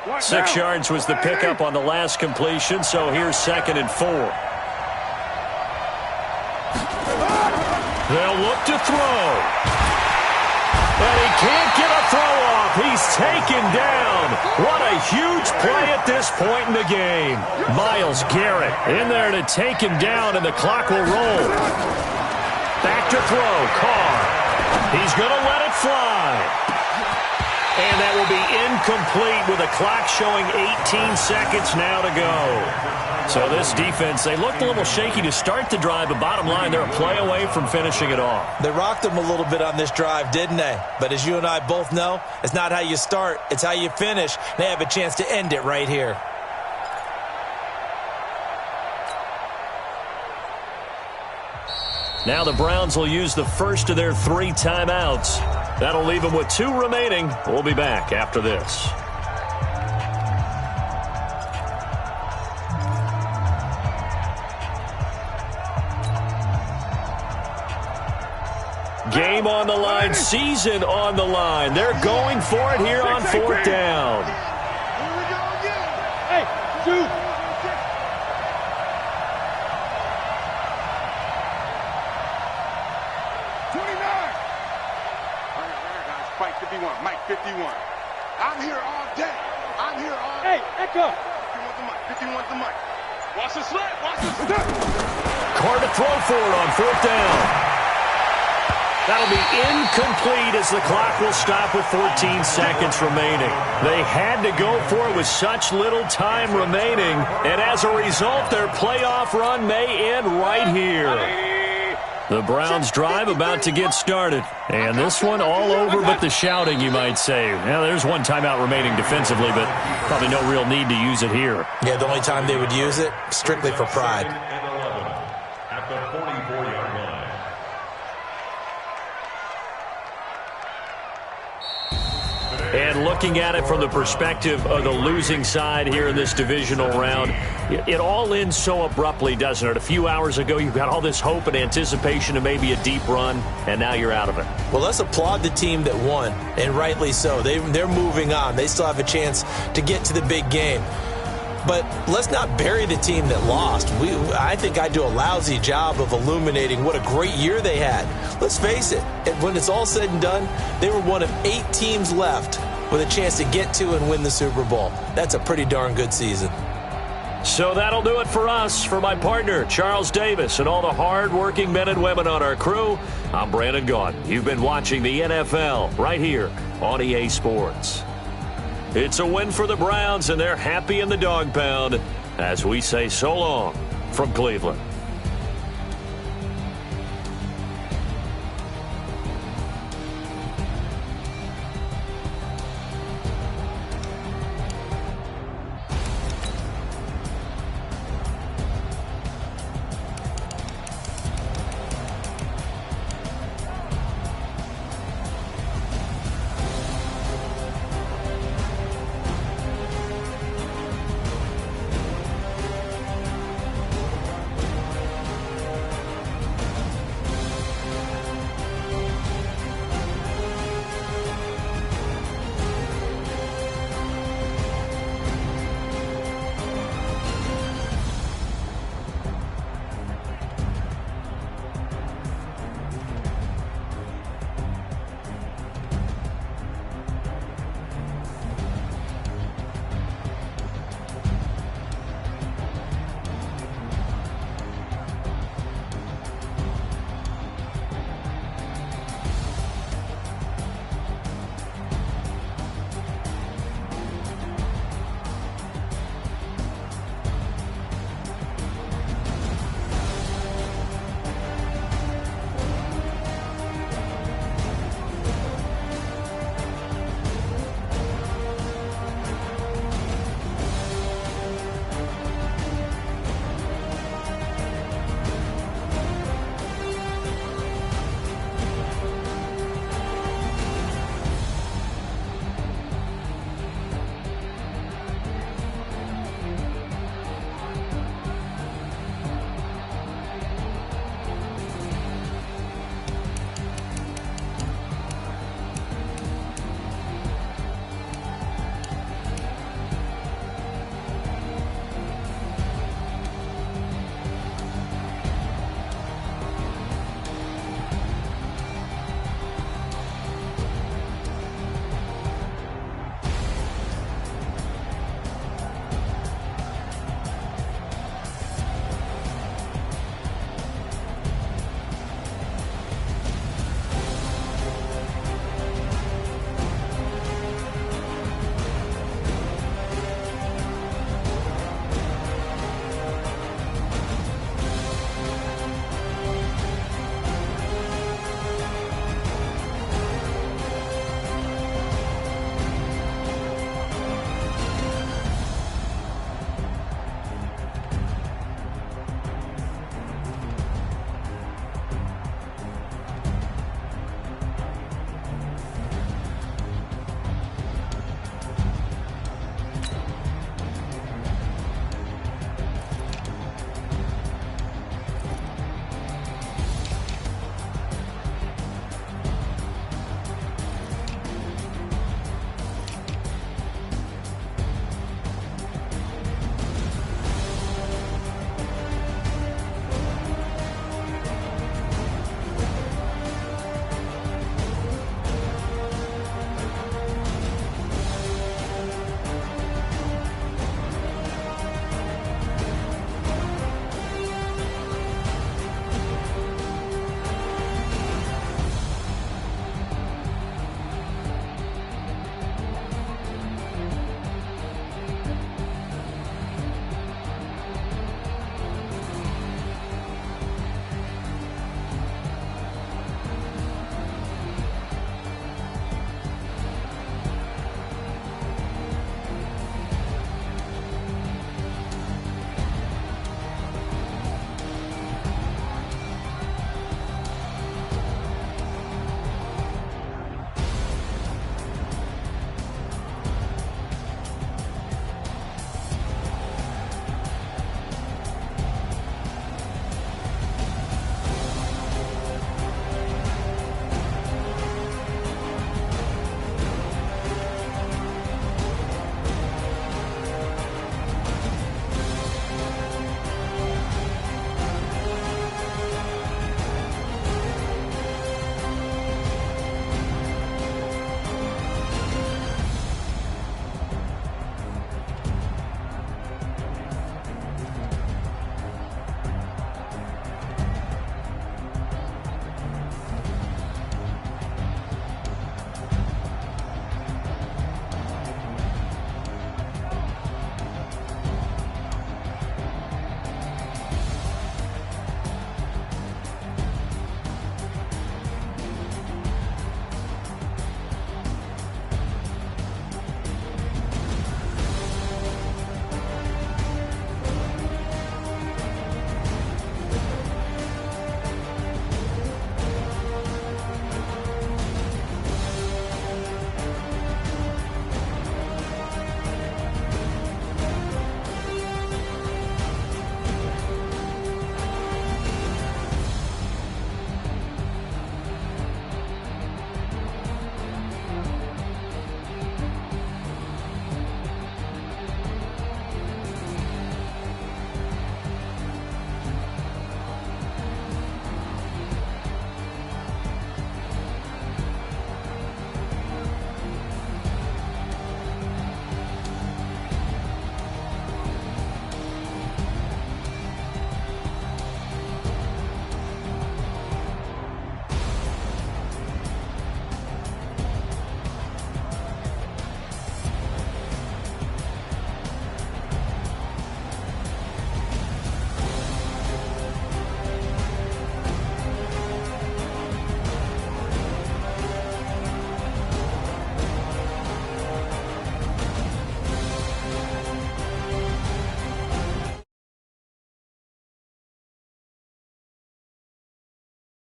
What 6 now? yards was the pickup on the last completion, so here's 2nd and 4. They'll look to throw. And he can't get a throw off. He's taken down. What a huge play at this point in the game. Myles Garrett in there to take him down, and the clock will roll. Back to throw. Carr. He's going to let it fly. And that will be incomplete with a clock showing 18 seconds now to go. So this defense, they looked a little shaky to start the drive, but bottom line, they're a play away from finishing it off. They rocked them a little bit on this drive, didn't they? But as you and I both know, it's not how you start, it's how you finish. They have a chance to end it right here. Now the Browns will use the first of their 3 timeouts. That'll leave them with 2 remaining. We'll be back after this. Game on the line, season on the line. They're going for it here on 4th down. Here we go again. Hey, shoot. 29. All right, guys. Fight 51. Mike 51. I'm here all day. I'm here all day. Hey, Echo. 51's the mic. 51's the mic. Watch the slip. Watch the slip. Carr to throw for it on 4th down. That'll be incomplete as the clock will stop with 14 seconds remaining. They had to go for it with such little time remaining, and as a result, their playoff run may end right here. The Browns drive about to get started, and this one all over but the shouting, you might say. Now, there's 1 timeout remaining defensively, but probably no real need to use it here. Yeah, the only time they would use it, strictly for pride. At the 44-yard line. And looking at it from the perspective of the losing side here in this divisional round, it all ends so abruptly, doesn't it? A few hours ago, you got all this hope and anticipation of maybe a deep run, and now you're out of it. Well, let's applaud the team that won, and rightly so. They're moving on. They still have a chance to get to the big game. But let's not bury the team that lost. I think I do a lousy job of illuminating what a great year they had. Let's face it, when it's all said and done, they were one of 8 teams left with a chance to get to and win the Super Bowl. That's a pretty darn good season. So that'll do it for us. For my partner, Charles Davis, and all the hard-working men and women on our crew, I'm Brandon Gaudin. You've been watching the NFL right here on EA Sports. It's a win for the Browns, and they're happy in the dog pound as we say so long from Cleveland.